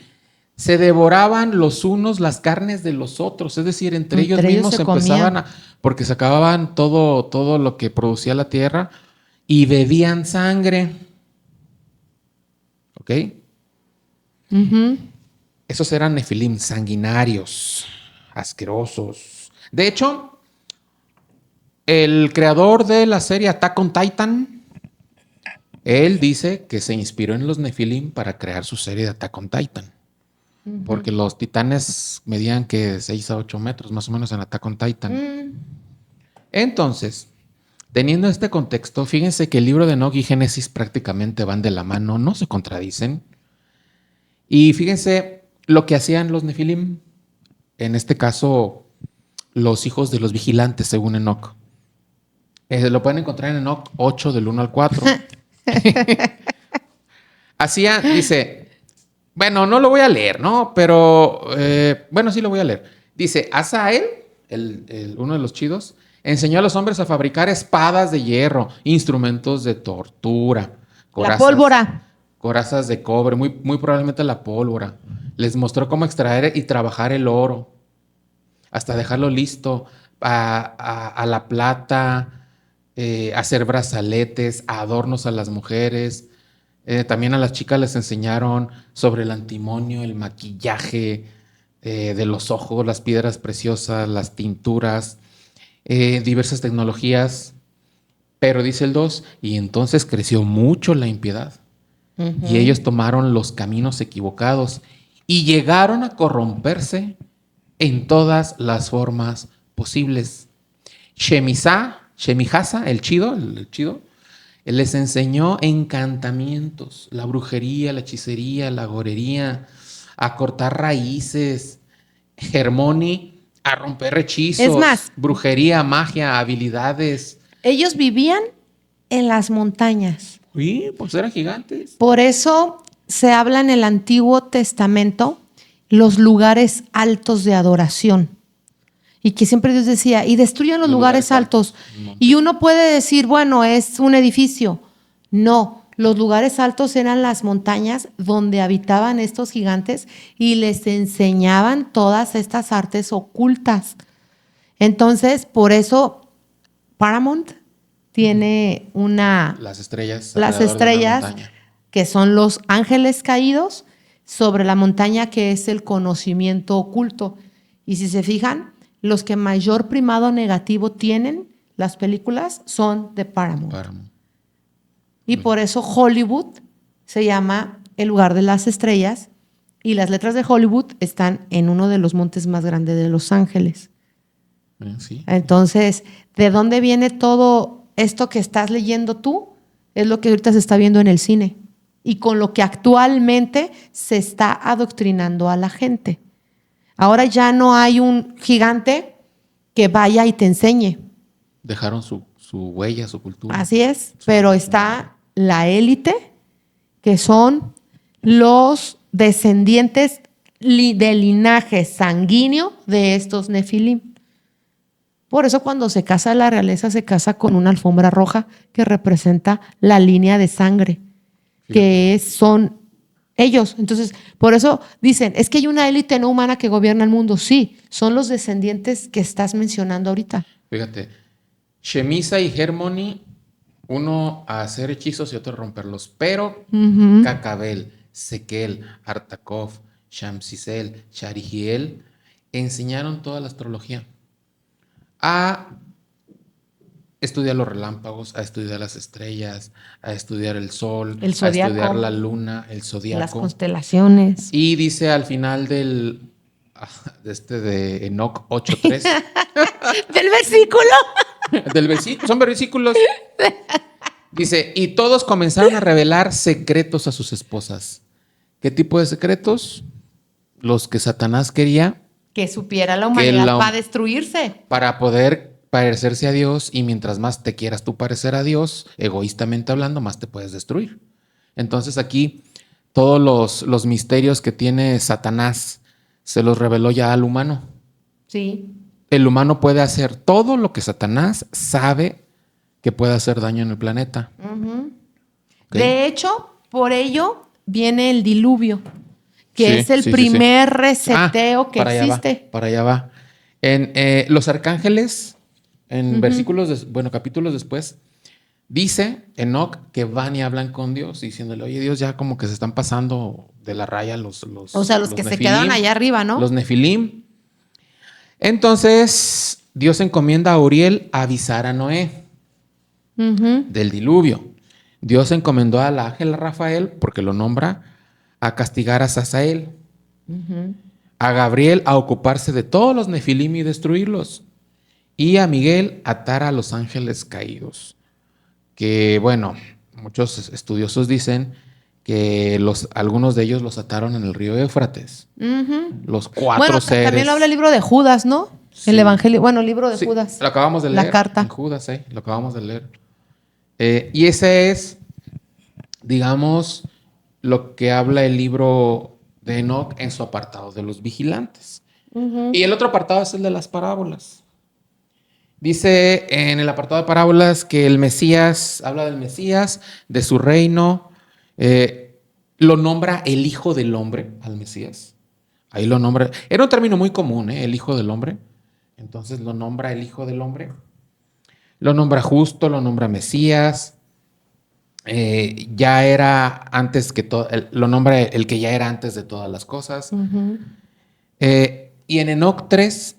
Se devoraban los unos las carnes de los otros, es decir, entre ellos mismos empezaban a, porque se acababan todo lo que producía la tierra y bebían sangre. ¿Ok? Esos eran nefilim, sanguinarios, asquerosos. De hecho, el creador de la serie Attack on Titan, él dice que se inspiró en los nefilim para crear su serie de Attack on Titan. Porque los titanes medían que 6 a 8 metros, más o menos, en Attack on Titan. Entonces, teniendo este contexto, fíjense que el libro de Enoch y Génesis prácticamente van de la mano, no se contradicen. Y fíjense lo que hacían los nefilim, en este caso, los hijos de los vigilantes, según Enoch. Lo pueden encontrar en Enoch 8, del 1 al 4. Dice... Bueno, no lo voy a leer, ¿no? Pero, bueno, sí lo voy a leer. Dice, Asael, uno de los chidos, enseñó a los hombres a fabricar espadas de hierro, instrumentos de tortura. La pólvora. Corazas de cobre, muy, muy probablemente la pólvora. Les mostró cómo extraer y trabajar el oro, hasta dejarlo listo, a la plata, hacer brazaletes, adornos a las mujeres. También a las chicas les enseñaron sobre el antimonio, el maquillaje de los ojos, las piedras preciosas, las tinturas, diversas tecnologías. Pero dice el 2, y entonces creció mucho la impiedad. Y ellos tomaron los caminos equivocados y llegaron a corromperse en todas las formas posibles. Shemijasa, el chido, les enseñó encantamientos, la brujería, la hechicería, la agorería, a cortar raíces, Hermoni, a romper hechizos, es más, brujería, magia, habilidades. Ellos vivían en las montañas. Sí, pues eran gigantes. Por eso se habla en el Antiguo Testamento los lugares altos de adoración. Y que siempre Dios decía, y destruyan los lugares altos. Y uno puede decir, bueno, es un edificio. No, los lugares altos eran las montañas donde habitaban estos gigantes y les enseñaban todas estas artes ocultas. Entonces, por eso Paramount tiene las estrellas que son los ángeles caídos sobre la montaña que es el conocimiento oculto. Y si se fijan, los que mayor primado negativo tienen las películas son de Paramount. Y por eso Hollywood se llama el lugar de las estrellas y las letras de Hollywood están en uno de los montes más grandes de Los Ángeles. Sí. Entonces, ¿de dónde viene todo esto que estás leyendo tú? Es lo que ahorita se está viendo en el cine y con lo que actualmente se está adoctrinando a la gente. Ahora ya no hay un gigante que vaya y te enseñe. Dejaron su huella, su cultura. Así es, pero está la élite, que son los descendientes del linaje sanguíneo de estos nefilim. Por eso cuando se casa la realeza se casa con una alfombra roja que representa la línea de sangre, que son ellos. Entonces, por eso dicen, es que hay una élite no humana que gobierna el mundo. Sí, son los descendientes que estás mencionando ahorita. Fíjate, Shemisa y Hermione, uno a hacer hechizos y otro a romperlos, pero Cacabel, Sequel, Artakov, Shamsisel, Sharigiel enseñaron toda la astrología a estudiar los relámpagos, a estudiar las estrellas, a estudiar el sol, El a zodiaco, estudiar la luna, el zodiaco. las constelaciones. Y dice al final de Enoch 8:3. ¿Del versículo? Son versículos. Dice, y todos comenzaron a revelar secretos a sus esposas. ¿Qué tipo de secretos? Los que Satanás quería. Que supiera la humanidad para destruirse. Para poder parecerse a Dios, y mientras más te quieras tú parecer a Dios, egoístamente hablando, más te puedes destruir. Entonces aquí todos los misterios que tiene Satanás se los reveló ya al humano. Sí. El humano puede hacer todo lo que Satanás sabe que puede hacer daño en el planeta. ¿Okay? De hecho, por ello viene el diluvio, que es el primer reseteo que existe. Para allá va. En los arcángeles, en capítulos después, dice Enoch que van y hablan con Dios diciéndole, oye Dios, ya como que se están pasando de la raya los o sea, los que nefilim, se quedaron allá arriba, ¿no? Los nefilim. Entonces, Dios encomienda a Uriel a avisar a Noé del diluvio. Dios encomendó al ángel Rafael, porque lo nombra, a castigar a Sasael. A Gabriel a ocuparse de todos los nefilim y destruirlos. Y a Miguel atar a los ángeles caídos. Que bueno, muchos estudiosos dicen que algunos de ellos los ataron en el río Éufrates. Los 4 seres. También lo habla el libro de Judas, ¿no? Sí. El Evangelio, el libro de Judas. Lo acabamos de leer. La carta. En Judas, lo acabamos de leer. Y ese es, digamos, lo que habla el libro de Enoch en su apartado de los vigilantes. Y el otro apartado es el de las parábolas. Dice en el apartado de parábolas que el Mesías, habla del Mesías, de su reino, lo nombra el Hijo del Hombre al Mesías. Ahí lo nombra. Era un término muy común, el Hijo del Hombre. Entonces lo nombra el Hijo del Hombre. Lo nombra justo, lo nombra Mesías. Ya era antes que todo, lo nombra el que ya era antes de todas las cosas. Y en Enoch 3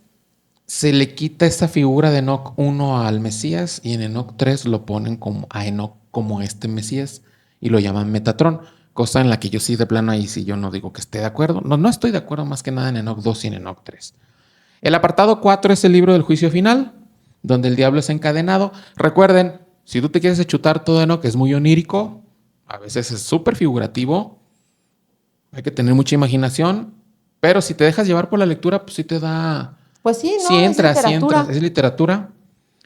se le quita esa figura de Enoch 1 al Mesías, y en Enoch 3 lo ponen a Enoch como este Mesías y lo llaman Metatrón, cosa en la que yo sí de plano ahí sí yo no digo que esté de acuerdo. No estoy de acuerdo más que nada en Enoch 2 y en Enoch 3. El apartado 4 es el libro del juicio final, donde el diablo es encadenado. Recuerden, si tú te quieres chutar todo Enoch, es muy onírico, a veces es súper figurativo, hay que tener mucha imaginación, pero si te dejas llevar por la lectura, pues sí te da... Pues sí, ¿no? Sí entra, es literatura.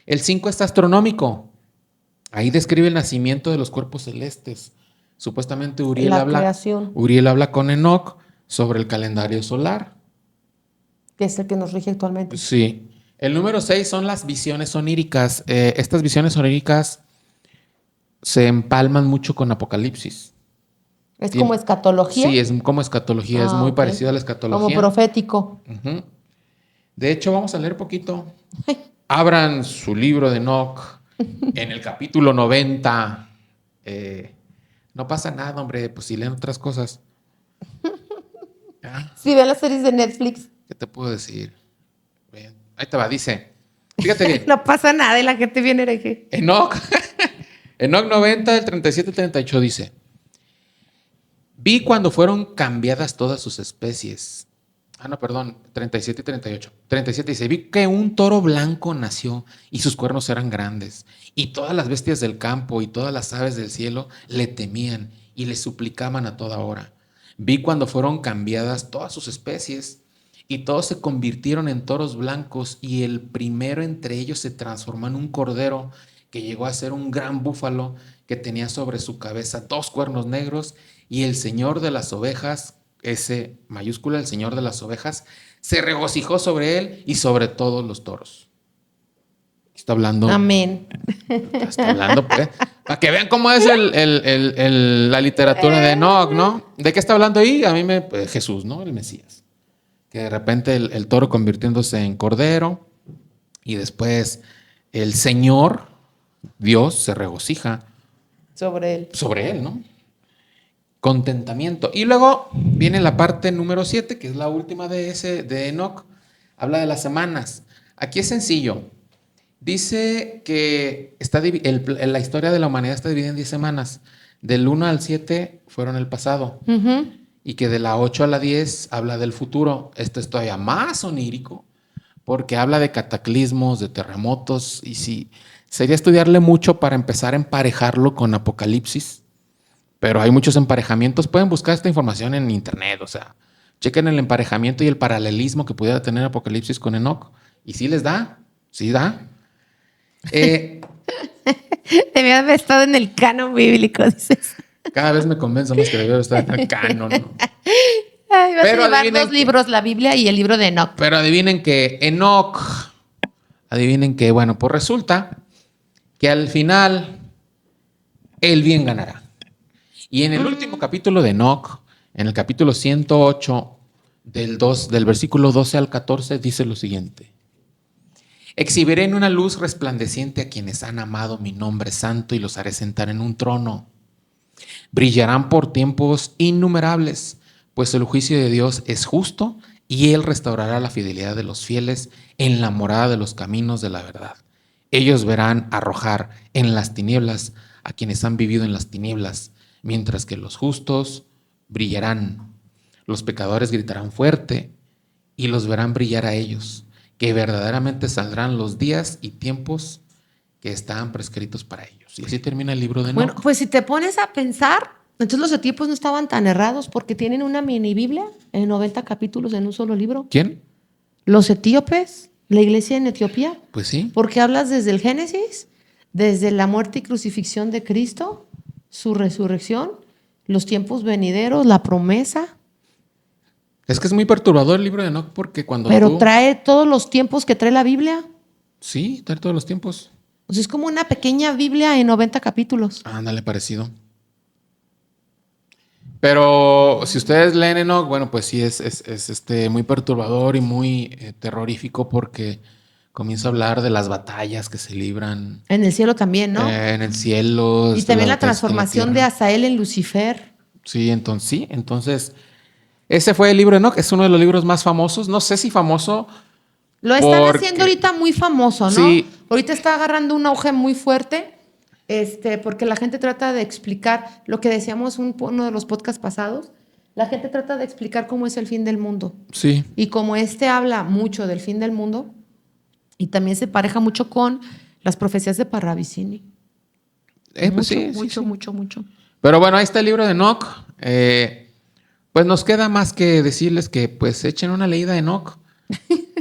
El 5 está astronómico. Ahí describe el nacimiento de los cuerpos celestes. Supuestamente Uriel habla con Enoch sobre el calendario solar. Que es el que nos rige actualmente. Sí. El número 6 son las visiones oníricas. Estas visiones oníricas se empalman mucho con Apocalipsis. ¿Es como escatología? Sí, es como escatología. Es muy parecido a la escatología. Como profético. De hecho, vamos a leer poquito. Abran su libro de Enoch en el capítulo 90. No pasa nada, hombre, pues si leen otras cosas. Si ven las series de Netflix. ¿Qué te puedo decir? Bien. Ahí te va, dice. Fíjate bien. No pasa nada y la gente viene hereje. Enoch 90, del 37 al 38 dice: Vi cuando fueron cambiadas todas sus especies, no, perdón, 37 y 38. 37 dice, vi que un toro blanco nació y sus cuernos eran grandes, y todas las bestias del campo y todas las aves del cielo le temían y le suplicaban a toda hora. Vi cuando fueron cambiadas todas sus especies y todos se convirtieron en toros blancos, y el primero entre ellos se transformó en un cordero que llegó a ser un gran búfalo que tenía sobre su cabeza 2 cuernos negros, y el Señor de las ovejas, ese mayúscula, el Señor de las ovejas, se regocijó sobre él y sobre todos los toros. Está hablando. Amén. Está hablando, pues, para que vean cómo es la literatura de Enoch, ¿no? ¿De qué está hablando ahí? Pues, Jesús, ¿no? El Mesías. Que de repente el toro convirtiéndose en cordero, y después el Señor, Dios, se regocija Sobre él, ¿no? Contentamiento. Y luego viene la parte número 7, que es la última de Enoch. Habla de las semanas. Aquí es sencillo. Dice que la historia de la humanidad está dividida en 10 semanas. Del 1 al 7 fueron el pasado. Uh-huh. Y que de la 8 a la 10 habla del futuro. Esto es todavía más onírico, porque habla de cataclismos, de terremotos. Y sí, sería estudiarle mucho para empezar a emparejarlo con Apocalipsis. Pero hay muchos emparejamientos. Pueden buscar esta información en internet. O sea, chequen el emparejamiento y el paralelismo que pudiera tener Apocalipsis con Enoch. Y sí les da. Sí da. Debía haber estado en el canon bíblico, dices. Cada vez me convenzo más que debe estar en el canon, ¿no? Ay, vas Pero a llevar 2 libros, la Biblia y el libro de Enoch. Pero adivinen que Enoch, bueno, pues resulta que al final el bien ganará. Y en el último capítulo de Enoch, en el capítulo 108, del versículo 12 al 14, dice lo siguiente. Exhibiré en una luz resplandeciente a quienes han amado mi nombre santo y los haré sentar en un trono. Brillarán por tiempos innumerables, pues el juicio de Dios es justo y Él restaurará la fidelidad de los fieles en la morada de los caminos de la verdad. Ellos verán arrojar en las tinieblas a quienes han vivido en las tinieblas, mientras que los justos brillarán. Los pecadores gritarán fuerte y los verán brillar a ellos, que verdaderamente saldrán los días y tiempos que están prescritos para ellos. Y así termina el libro de Enoch. Bueno, pues si te pones a pensar, entonces los etíopes no estaban tan errados porque tienen una mini Biblia en 90 capítulos en un solo libro. ¿Quién? Los etíopes, la iglesia en Etiopía. Pues sí. Porque hablas desde el Génesis, desde la muerte y crucifixión de Cristo, su resurrección, los tiempos venideros, la promesa. Es que es muy perturbador el libro de Enoch porque cuando Pero trae todos los tiempos que trae la Biblia. Sí, trae todos los tiempos. O sea, es como una pequeña Biblia en 90 capítulos. Ándale, parecido. Pero si ustedes leen Enoch, bueno, pues sí, es muy perturbador y muy terrorífico porque comienza a hablar de las batallas que se libran. En el cielo también, ¿no? En el cielo. Y también la transformación de Azael en Lucifer. Sí, entonces ese fue el libro de Enoch. Es uno de los libros más famosos. No sé si famoso. Lo están haciendo ahorita muy famoso, ¿no? Sí. Ahorita está agarrando un auge muy fuerte, porque la gente trata de explicar lo que decíamos uno de los podcasts pasados. La gente trata de explicar cómo es el fin del mundo. Sí. Y como habla mucho del fin del mundo, y también se pareja mucho con las profecías de Parravicini. Mucho. Pero bueno, ahí está el libro de Enoch. Pues nos queda más que decirles que pues echen una leída de Enoch.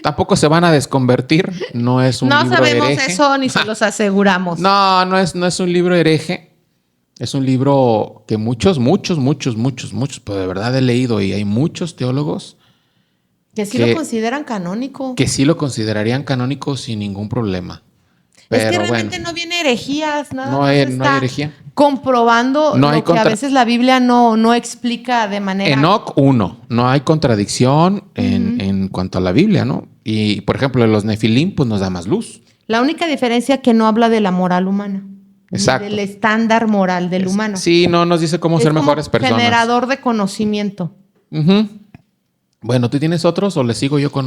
Tampoco se van a desconvertir. No es un libro hereje. No sabemos eso ni se los aseguramos. No es un libro hereje. Es un libro que muchos, pero de verdad he leído y hay muchos teólogos que sí lo consideran canónico. Que sí lo considerarían canónico sin ningún problema. Pero es que realmente no viene herejías, nada. No hay herejía. Comprobando lo que a veces la Biblia no explica de manera. Enoch 1, no hay contradicción en cuanto a la Biblia, ¿no? Y por ejemplo, los Nefilim, pues nos da más luz. La única diferencia es que no habla de la moral humana. Exacto. Del estándar moral del humano. Sí, no nos dice cómo ser mejores personas. Generador de conocimiento. Bueno, ¿tú tienes otros o le sigo yo con...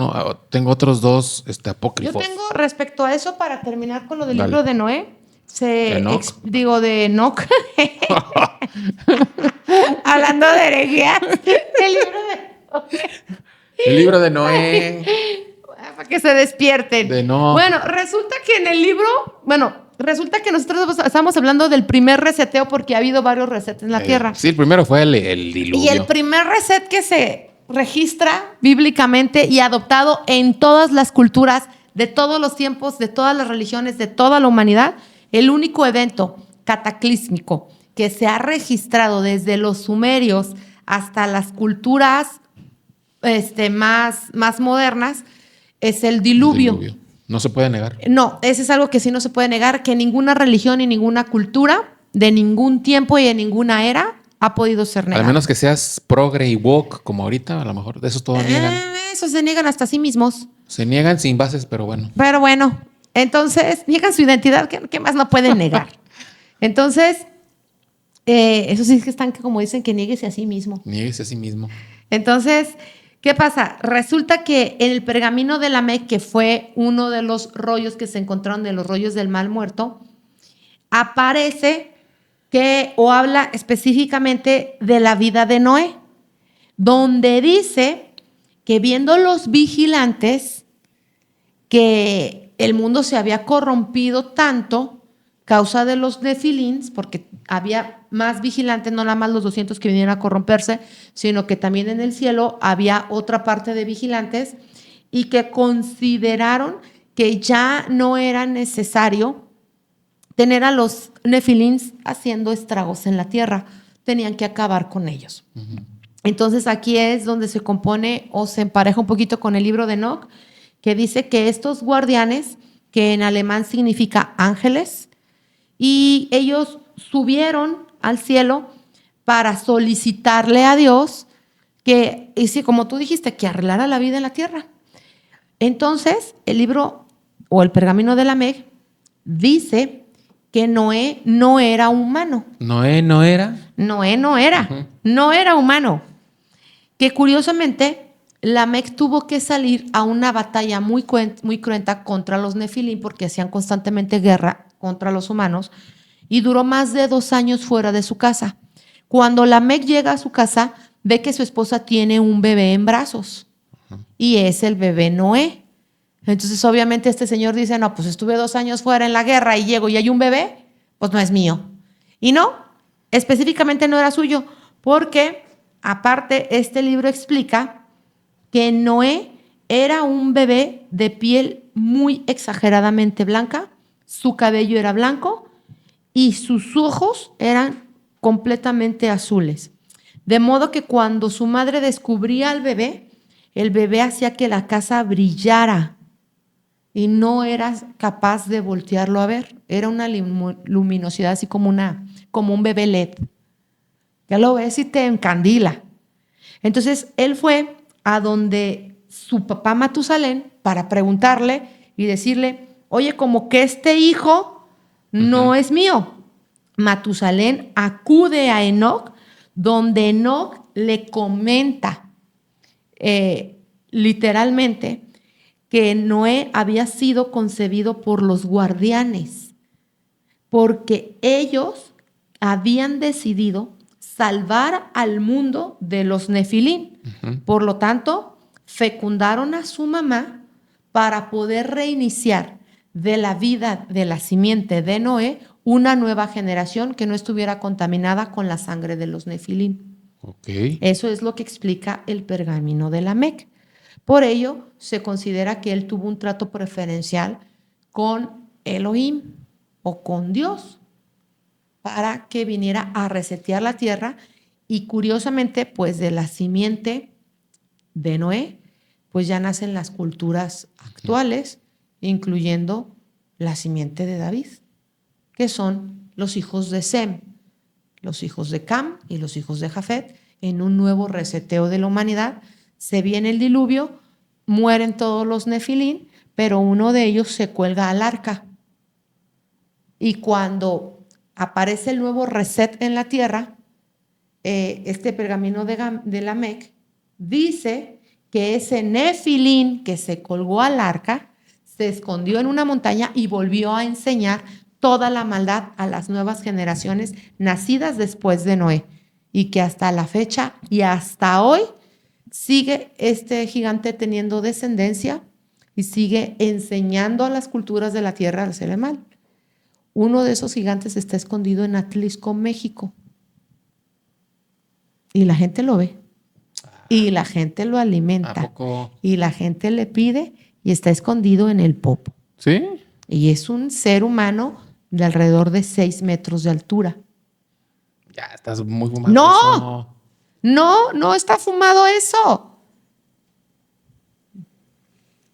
Tengo otros 2 apócrifos. Yo tengo respecto a eso para terminar con lo del libro de Noé. de Enoch. Hablando de herejía. El libro de Noé. El libro de Noé. Para que se despierten. De no. Bueno, resulta que en el libro, resulta que nosotros estamos hablando del primer reseteo porque ha habido varios resets en la Tierra. Sí, el primero fue el diluvio. Y el primer reset que se registra bíblicamente y adoptado en todas las culturas, de todos los tiempos, de todas las religiones, de toda la humanidad, el único evento cataclísmico que se ha registrado desde los sumerios hasta las culturas más modernas es el diluvio. No se puede negar. No, ese es algo que sí no se puede negar, que ninguna religión y ninguna cultura de ningún tiempo y en ninguna era ha podido ser negada. Al menos que seas progre y woke, como ahorita, a lo mejor de eso todos niegan. Eso se niegan hasta sí mismos. Se niegan sin bases, pero bueno. Pero bueno, entonces niegan su identidad, ¿qué más no pueden negar? Entonces, eso sí es que están, como dicen, que nieguese a sí mismo. Niéguese a sí mismo. Entonces, ¿qué pasa? Resulta que en el pergamino de Lamec, que fue uno de los rollos que se encontraron de los rollos del mal muerto, aparece o habla específicamente de la vida de Noé, donde dice que viendo los vigilantes que el mundo se había corrompido tanto causa de los nefilins, porque había más vigilantes, no nada más los 200 que vinieron a corromperse, sino que también en el cielo había otra parte de vigilantes y que consideraron que ya no era necesario tener a los nefilins haciendo estragos en la tierra, tenían que acabar con ellos. Uh-huh. Entonces aquí es donde se compone o se empareja un poquito con el libro de Enoch, que dice que estos guardianes, que en alemán significa ángeles, y ellos subieron al cielo para solicitarle a Dios que, y sí, como tú dijiste, que arreglara la vida en la tierra. Entonces, el libro o el pergamino de Lamec dice que Noé no era humano. ¿Noé no era? Noé no era. Uh-huh. No era humano. Que curiosamente, Lamec tuvo que salir a una batalla muy cruenta contra los nefilim porque hacían constantemente guerra contra los humanos y duró más de 2 años fuera de su casa. Cuando Lamec llega a su casa, ve que su esposa tiene un bebé en brazos y es el bebé Noé. Entonces obviamente este señor dice, no, pues estuve 2 años fuera en la guerra y llego y hay un bebé, pues no es mío. Y no, específicamente no era suyo, porque aparte este libro explica que Noé era un bebé de piel muy exageradamente blanca, su cabello era blanco y sus ojos eran completamente azules. De modo que cuando su madre descubría al bebé, el bebé hacía que la casa brillara y no eras capaz de voltearlo a ver. Era una luminosidad así como un bebé LED. Ya lo ves y te encandila. Entonces él fue a donde su papá Matusalén para preguntarle y decirle, oye, como que este hijo no es mío. Matusalén acude a Enoc, donde Enoc le comenta literalmente que Noé había sido concebido por los guardianes, porque ellos habían decidido salvar al mundo de los nefilín. Uh-huh. Por lo tanto, fecundaron a su mamá para poder reiniciar de la vida de la simiente de Noé una nueva generación que no estuviera contaminada con la sangre de los nefilín. Okay. Eso es lo que explica el pergamino de Lamec. Por ello, se considera que él tuvo un trato preferencial con Elohim o con Dios para que viniera a resetear la tierra y curiosamente, pues de la simiente de Noé, pues ya nacen las culturas actuales, incluyendo la simiente de David, que son los hijos de Sem, los hijos de Cam y los hijos de Jafet, en un nuevo reseteo de la humanidad. Se viene el diluvio, mueren todos los nefilín, pero uno de ellos se cuelga al arca. Y cuando aparece el nuevo reset en la tierra, este pergamino de Lamec dice que ese nefilín que se colgó al arca se escondió en una montaña y volvió a enseñar toda la maldad a las nuevas generaciones nacidas después de Noé, y que hasta la fecha y hasta hoy sigue este gigante teniendo descendencia y sigue enseñando a las culturas de la tierra a hacer el mal. Uno de esos gigantes está escondido en Atlisco, México. Y la gente lo ve. Y la gente lo alimenta. ¿A poco? Y la gente le pide y está escondido en el Popo. ¿Sí? Y es un ser humano de alrededor de 6 metros de altura. Ya estás muy fumado. ¡No! No está fumado eso.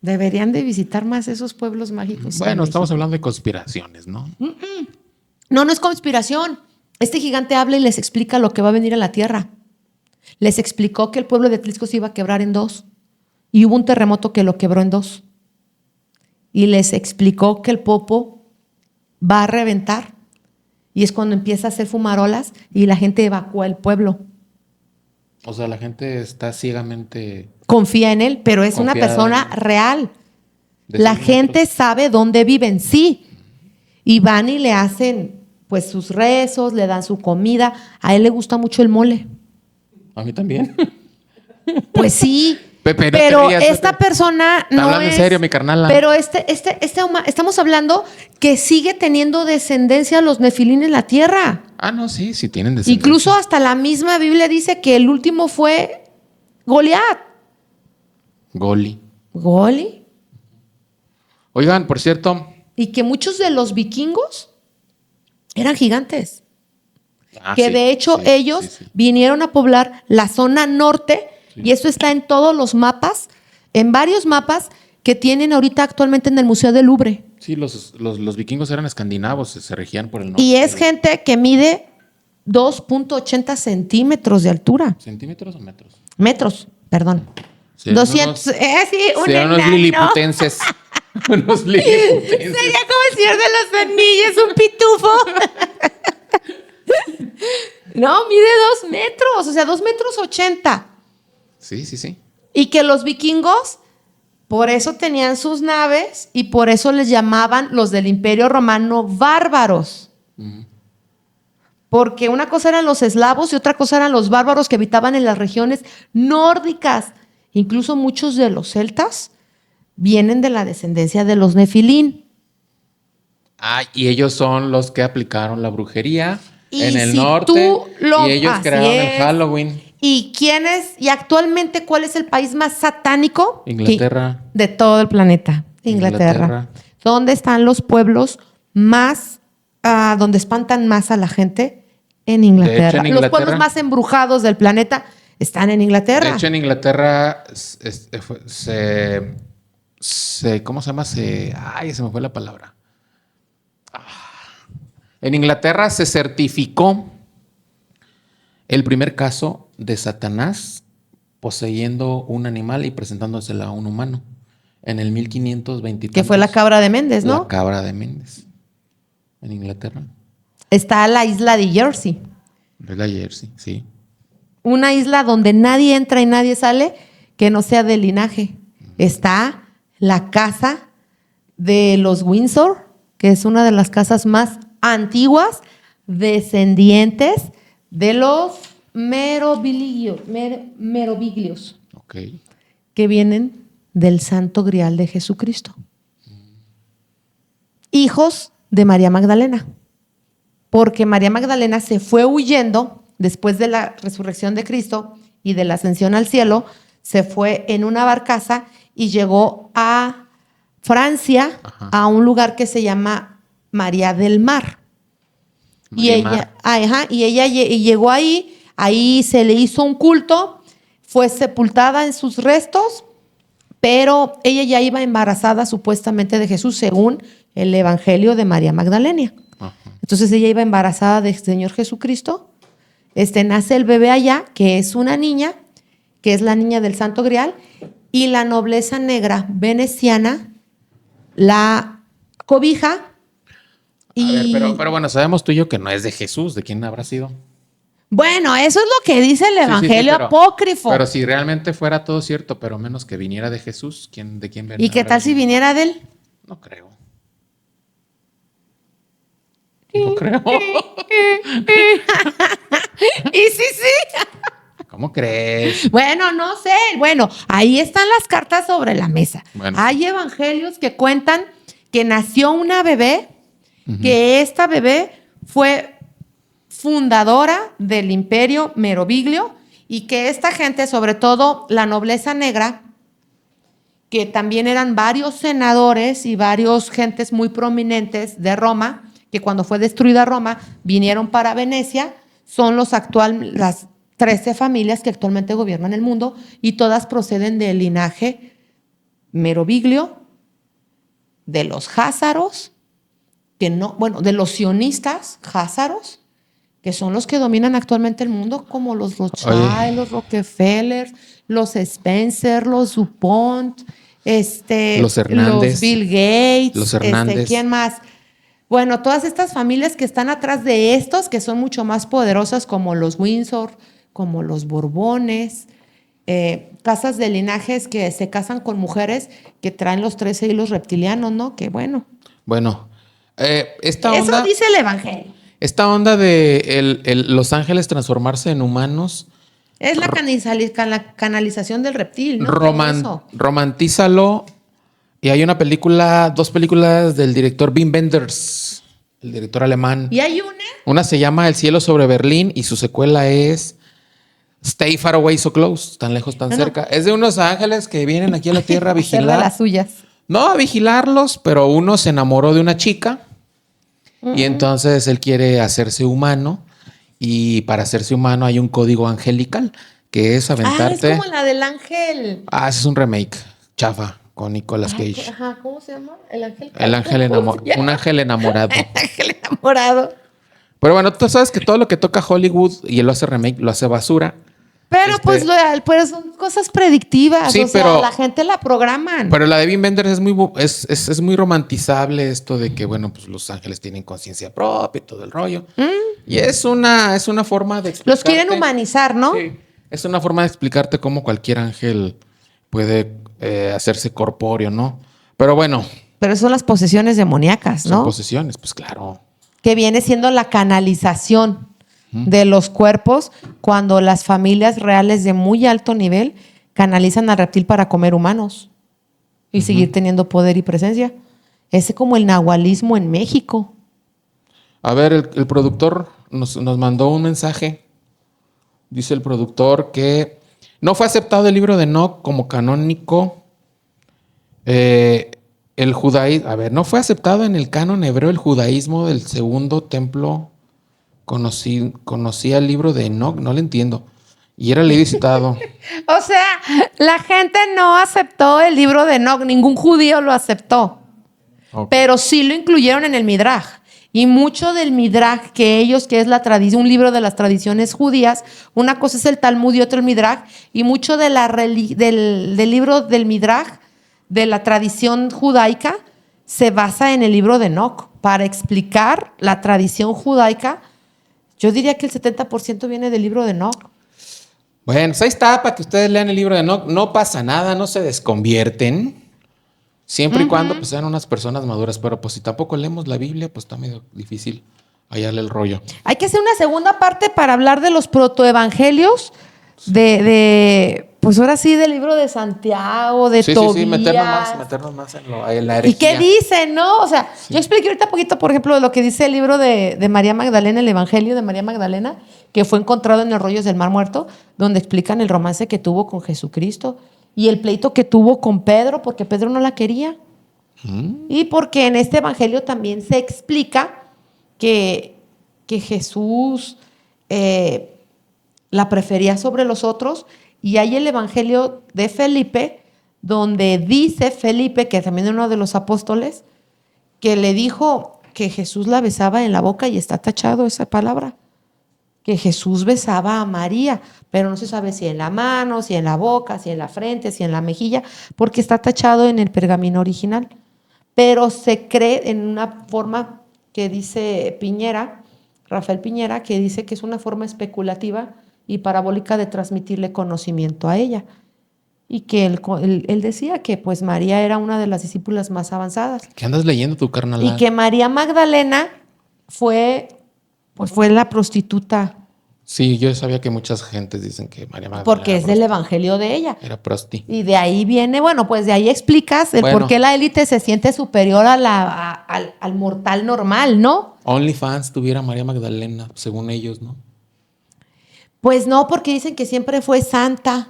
Deberían de visitar más esos pueblos mágicos. Bueno, estamos hablando de conspiraciones, ¿no? No es conspiración. Este gigante habla y les explica lo que va a venir a la tierra. Les explicó que el pueblo de Atlisco se iba a quebrar en 2 y hubo un terremoto que lo quebró en 2. Y les explicó que el Popo va a reventar y es cuando empieza a hacer fumarolas y la gente evacúa el pueblo. O sea, la gente está ciegamente... Confía en él, pero es una Confiada persona en- real. de La 6 gente metros. sabe dónde viven, sí. Y van y le hacen pues sus rezos, le dan su comida. A él le gusta mucho el mole. A mí también. Pues sí. Pepe, no te pero rías, esta Pepe. persona Está no hablando en es... serio, mi carnala. Pero estamos hablando que sigue teniendo descendencia los nefilín en la tierra. Ah, no, sí tienen descendencia. Incluso hasta la misma Biblia dice que el último fue Goliat. Goli. ¿Goli? Oigan, por cierto... Y que muchos de los vikingos eran gigantes. Ah, Que sí, de hecho sí, ellos sí. vinieron a poblar la zona norte, Sí. y eso está en todos los mapas, en varios mapas que tienen ahorita actualmente en el Museo del Louvre. Sí, los vikingos eran escandinavos, se regían por el norte. Y es gente que mide 2.80 centímetros de altura. ¿Centímetros o metros? Metros, perdón. Sí, 200. sí, un unos enano. liliputenses. Unos liliputenses. Sería como el Señor de los Anillos, un pitufo. No, mide 2 metros, o sea, 2 metros 80. Sí. Y que los vikingos, por eso tenían sus naves y por eso les llamaban los del Imperio Romano bárbaros. Porque una cosa eran los eslavos y otra cosa eran los bárbaros que habitaban en las regiones nórdicas. Incluso muchos de los celtas vienen de la descendencia de los nefilín. Ah, y ellos son los que aplicaron la brujería Y en el si norte. tú lo- Y ellos así crearon el es. Halloween. ¿Y actualmente cuál es el país más satánico? Inglaterra. De todo el planeta. Inglaterra. ¿Dónde están los pueblos más, donde espantan más a la gente? En Inglaterra. De hecho, en Los Inglaterra- pueblos más embrujados del planeta están en Inglaterra. De hecho, en Inglaterra ¿cómo se llama? Ay, se me fue la palabra. En Inglaterra se certificó el primer caso de Satanás poseyendo un animal y presentándosela a un humano en el 1520. Que fue la cabra de Méndez, ¿no? La cabra de Méndez. En Inglaterra. Está la isla de Jersey. Es la Jersey, sí. Una isla donde nadie entra y nadie sale que no sea de linaje. Está la casa de los Windsor, que es una de las casas más antiguas, descendientes de los Merovingios, Ok. que vienen del Santo Grial de Jesucristo. Hijos de María Magdalena. Porque María Magdalena se fue huyendo después de la resurrección de Cristo y de la ascensión al cielo, se fue en una barcaza y llegó a Francia, Ajá. a un lugar que se llama María del Mar. Y Marimar. ella llegó ahí se le hizo un culto, fue sepultada en sus restos, pero ella ya iba embarazada supuestamente de Jesús según el Evangelio de María Magdalena. Ajá. Entonces ella iba embarazada del Señor Jesucristo. Nace el bebé allá, que es una niña, que es la niña del Santo Grial, y la nobleza negra veneciana la cobija. A ver, pero bueno, sabemos tú y yo que no es de Jesús. ¿De quién habrá sido? Bueno, eso es lo que dice el Sí, sí, Evangelio pero- apócrifo. Pero si realmente fuera todo cierto, pero menos que viniera de Jesús, ¿de quién ¿Y qué tal si viniera de él? No creo. No creo. Y sí. ¿Cómo crees? Bueno, no sé. Bueno, ahí están las cartas sobre la mesa. Bueno. Hay evangelios que cuentan que nació una bebé, que esta bebé fue fundadora del imperio merovinglio y que esta gente, sobre todo la nobleza negra, que también eran varios senadores y varios gentes muy prominentes de Roma, que cuando fue destruida Roma vinieron para Venecia, son las 13 familias que actualmente gobiernan el mundo y todas proceden del linaje merovinglio, de los házaros, de los sionistas házaros, que son los que dominan actualmente el mundo, como los Rothschild, los Rockefeller, los Spencer, los DuPont, los Hernández, los Bill Gates, los Hernández. ¿Quién más? Bueno, todas estas familias que están atrás de estos, que son mucho más poderosas, como los Windsor, como los Borbones, casas de linajes que se casan con mujeres que traen los 13 hilos reptilianos, ¿no? Que bueno. Bueno, esta onda... Eso dice el Evangelio. Esta onda de los ángeles transformarse en humanos... Es la canalización del reptil, ¿no? Romantízalo. Y hay dos películas del director Wim Wenders, el director alemán. ¿Y hay una? Una se llama El cielo sobre Berlín y su secuela es Stay Far Away So Close, tan lejos, tan cerca. Es de unos ángeles que vienen aquí a la tierra a vigilar. De las suyas. No, a vigilarlos, pero uno se enamoró de una chica y entonces él quiere hacerse humano. Y para hacerse humano hay un código angelical que es aventarte. Es como la del ángel. Ese es un remake chafa con Nicolas Cage. Ajá, ¿cómo se llama? El ángel. Un ángel enamorado. El ángel enamorado. Pero bueno, tú sabes que todo lo que toca Hollywood y él lo hace remake, lo hace basura. Pero pues son cosas predictivas. Sí, pero la gente la programan. Pero la de Wim Wenders es muy romantizable esto de que, bueno, pues los ángeles tienen conciencia propia y todo el rollo. Y es una forma de explicarte. Los quieren humanizar, ¿no? Sí. Es una forma de explicarte cómo cualquier ángel puede hacerse corpóreo, ¿no? Pero bueno. Pero son las posesiones demoníacas, ¿no? Son posesiones, pues claro. Que viene siendo la canalización de los cuerpos cuando las familias reales de muy alto nivel canalizan al reptil para comer humanos y seguir teniendo poder y presencia. Ese como el nahualismo en México. A ver, el productor nos mandó un mensaje. Dice el productor que no fue aceptado el libro de Enoc como canónico. El judaísmo, no fue aceptado en el canon hebreo el judaísmo del segundo templo. Conocía el libro de Enoc, no lo entiendo. Y era leído y citado. O sea, la gente no aceptó el libro de Enoc, ningún judío lo aceptó. Okay. Pero sí lo incluyeron en el Midrash. Y mucho del Midrash que es la tradición, un libro de las tradiciones judías, una cosa es el Talmud y otro el Midrash, y mucho de del libro del Midrash, de la tradición judaica, se basa en el libro de Enoc para explicar la tradición judaica. Yo diría que el 70% viene del libro de Enoc. Bueno, pues ahí está, para que ustedes lean el libro de Enoc. No pasa nada, no se desconvierten. Siempre y cuando pues, sean unas personas maduras. Pero pues si tampoco leemos la Biblia, pues está medio difícil hallarle el rollo. Hay que hacer una segunda parte para hablar de los protoevangelios, pues ahora sí, del libro de Santiago, de Tobías. Sí, meternos más en la herejía. ¿Y qué dice, no? O sea, yo expliqué ahorita un poquito, por ejemplo, de lo que dice el libro de María Magdalena, el Evangelio de María Magdalena, que fue encontrado en los rollos del Mar Muerto, donde explican el romance que tuvo con Jesucristo y el pleito que tuvo con Pedro, porque Pedro no la quería. Y porque en este Evangelio también se explica que Jesús la prefería sobre los otros. Y hay el Evangelio de Felipe, donde dice Felipe, que también es uno de los apóstoles, que le dijo que Jesús la besaba en la boca, y está tachado esa palabra, que Jesús besaba a María, pero no se sabe si en la mano, si en la boca, si en la frente, si en la mejilla, porque está tachado en el pergamino original. Pero se cree en una forma que dice Rafael Piñera, que dice que es una forma especulativa y parabólica de transmitirle conocimiento a ella. Y que él decía que pues María era una de las discípulas más avanzadas. ¿Qué andas leyendo tu carnal? Y que María Magdalena fue la prostituta Sí, yo sabía que muchas gentes dicen que María Magdalena porque era es del prosti. evangelio de ella. Era prosti. Y de ahí viene, bueno, pues de ahí explicas el Bueno. por qué la élite se siente superior a al mortal normal, ¿no? OnlyFans tuviera María Magdalena, según ellos, ¿no? Pues no, porque dicen que siempre fue santa.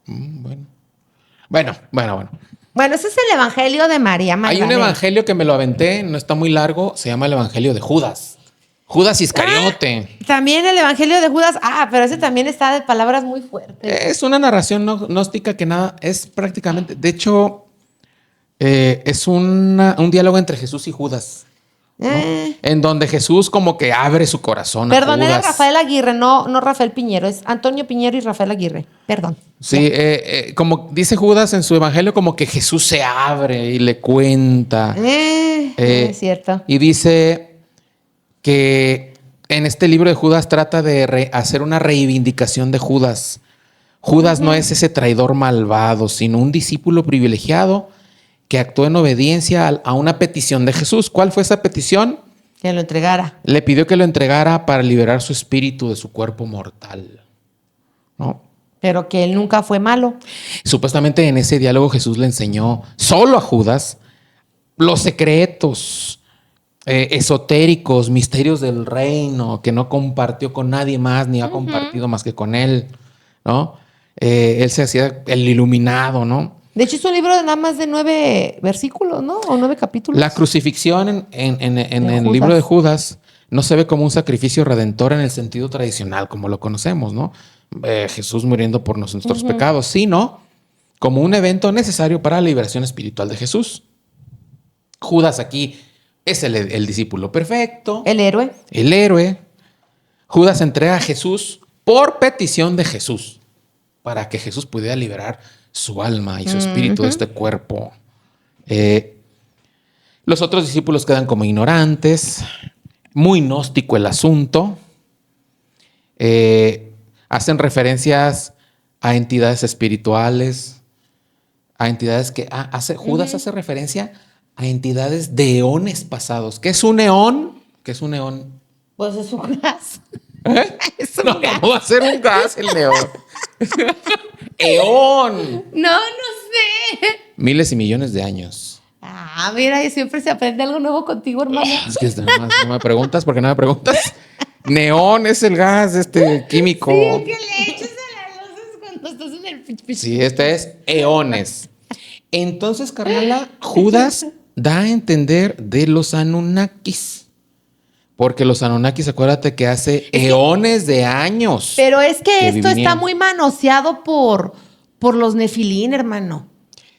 Bueno. Bueno. Bueno, ese es el evangelio de María Hay Magdalena. un evangelio que me lo aventé, no está muy largo, se llama el evangelio de Judas. Judas Iscariote. También el evangelio de Judas. Pero ese también está de palabras muy fuertes. Es una narración gnóstica que nada, es prácticamente, de hecho, es un diálogo entre Jesús y Judas, ¿no? En donde Jesús como que abre su corazón a Perdón, era Judas. Rafael Aguirre, no Rafael Piñero, es Antonio Piñero y Rafael Aguirre. Perdón. Sí, como dice Judas en su evangelio, como que Jesús se abre y le cuenta. Es cierto. Y dice que en este libro de Judas trata de hacer una reivindicación de Judas. Judas no es ese traidor malvado, sino un discípulo privilegiado que actuó en obediencia a una petición de Jesús. ¿Cuál fue esa petición? Que lo entregara. Le pidió que lo entregara para liberar su espíritu de su cuerpo mortal, ¿no? Pero que él nunca fue malo. Supuestamente en ese diálogo Jesús le enseñó solo a Judas los secretos esotéricos, misterios del reino que no compartió con nadie más ni ha compartido más que con él, ¿no? Él se hacía el iluminado, ¿no? De hecho, es un libro de nada más de 9 versículos, ¿no? O 9 capítulos. La crucifixión en el Judas. libro de Judas no se ve como un sacrificio redentor en el sentido tradicional, como lo conocemos, ¿no? Jesús muriendo por nuestros pecados, sino como un evento necesario para la liberación espiritual de Jesús. Judas aquí es el discípulo perfecto, El héroe. el héroe. Judas entrega a Jesús por petición de Jesús, para que Jesús pudiera liberar su alma y su espíritu de este cuerpo. Los otros discípulos quedan como ignorantes, muy gnóstico el asunto. Hacen referencias a entidades espirituales, a entidades que Judas hace referencia a entidades de eones pasados. ¿Qué es un eón? ¿Qué es un eón? Pues es un gas. ¿Eh? Es un No, gas. ¿cómo va a ser un gas el eón? ¡Eón! No sé. Miles y millones de años. Mira, y siempre se aprende algo nuevo contigo, hermano. Es que no me preguntas, ¿por qué no me preguntas? Neón es el gas químico. Sí, el que le echas a las luces cuando estás en el Sí, este es eones. Entonces, carnala, Judas da a entender de los Anunnakis. Porque los Anunnakis, acuérdate que hace eones de años. Pero es que esto vivían. está muy manoseado por los nefilín, hermano.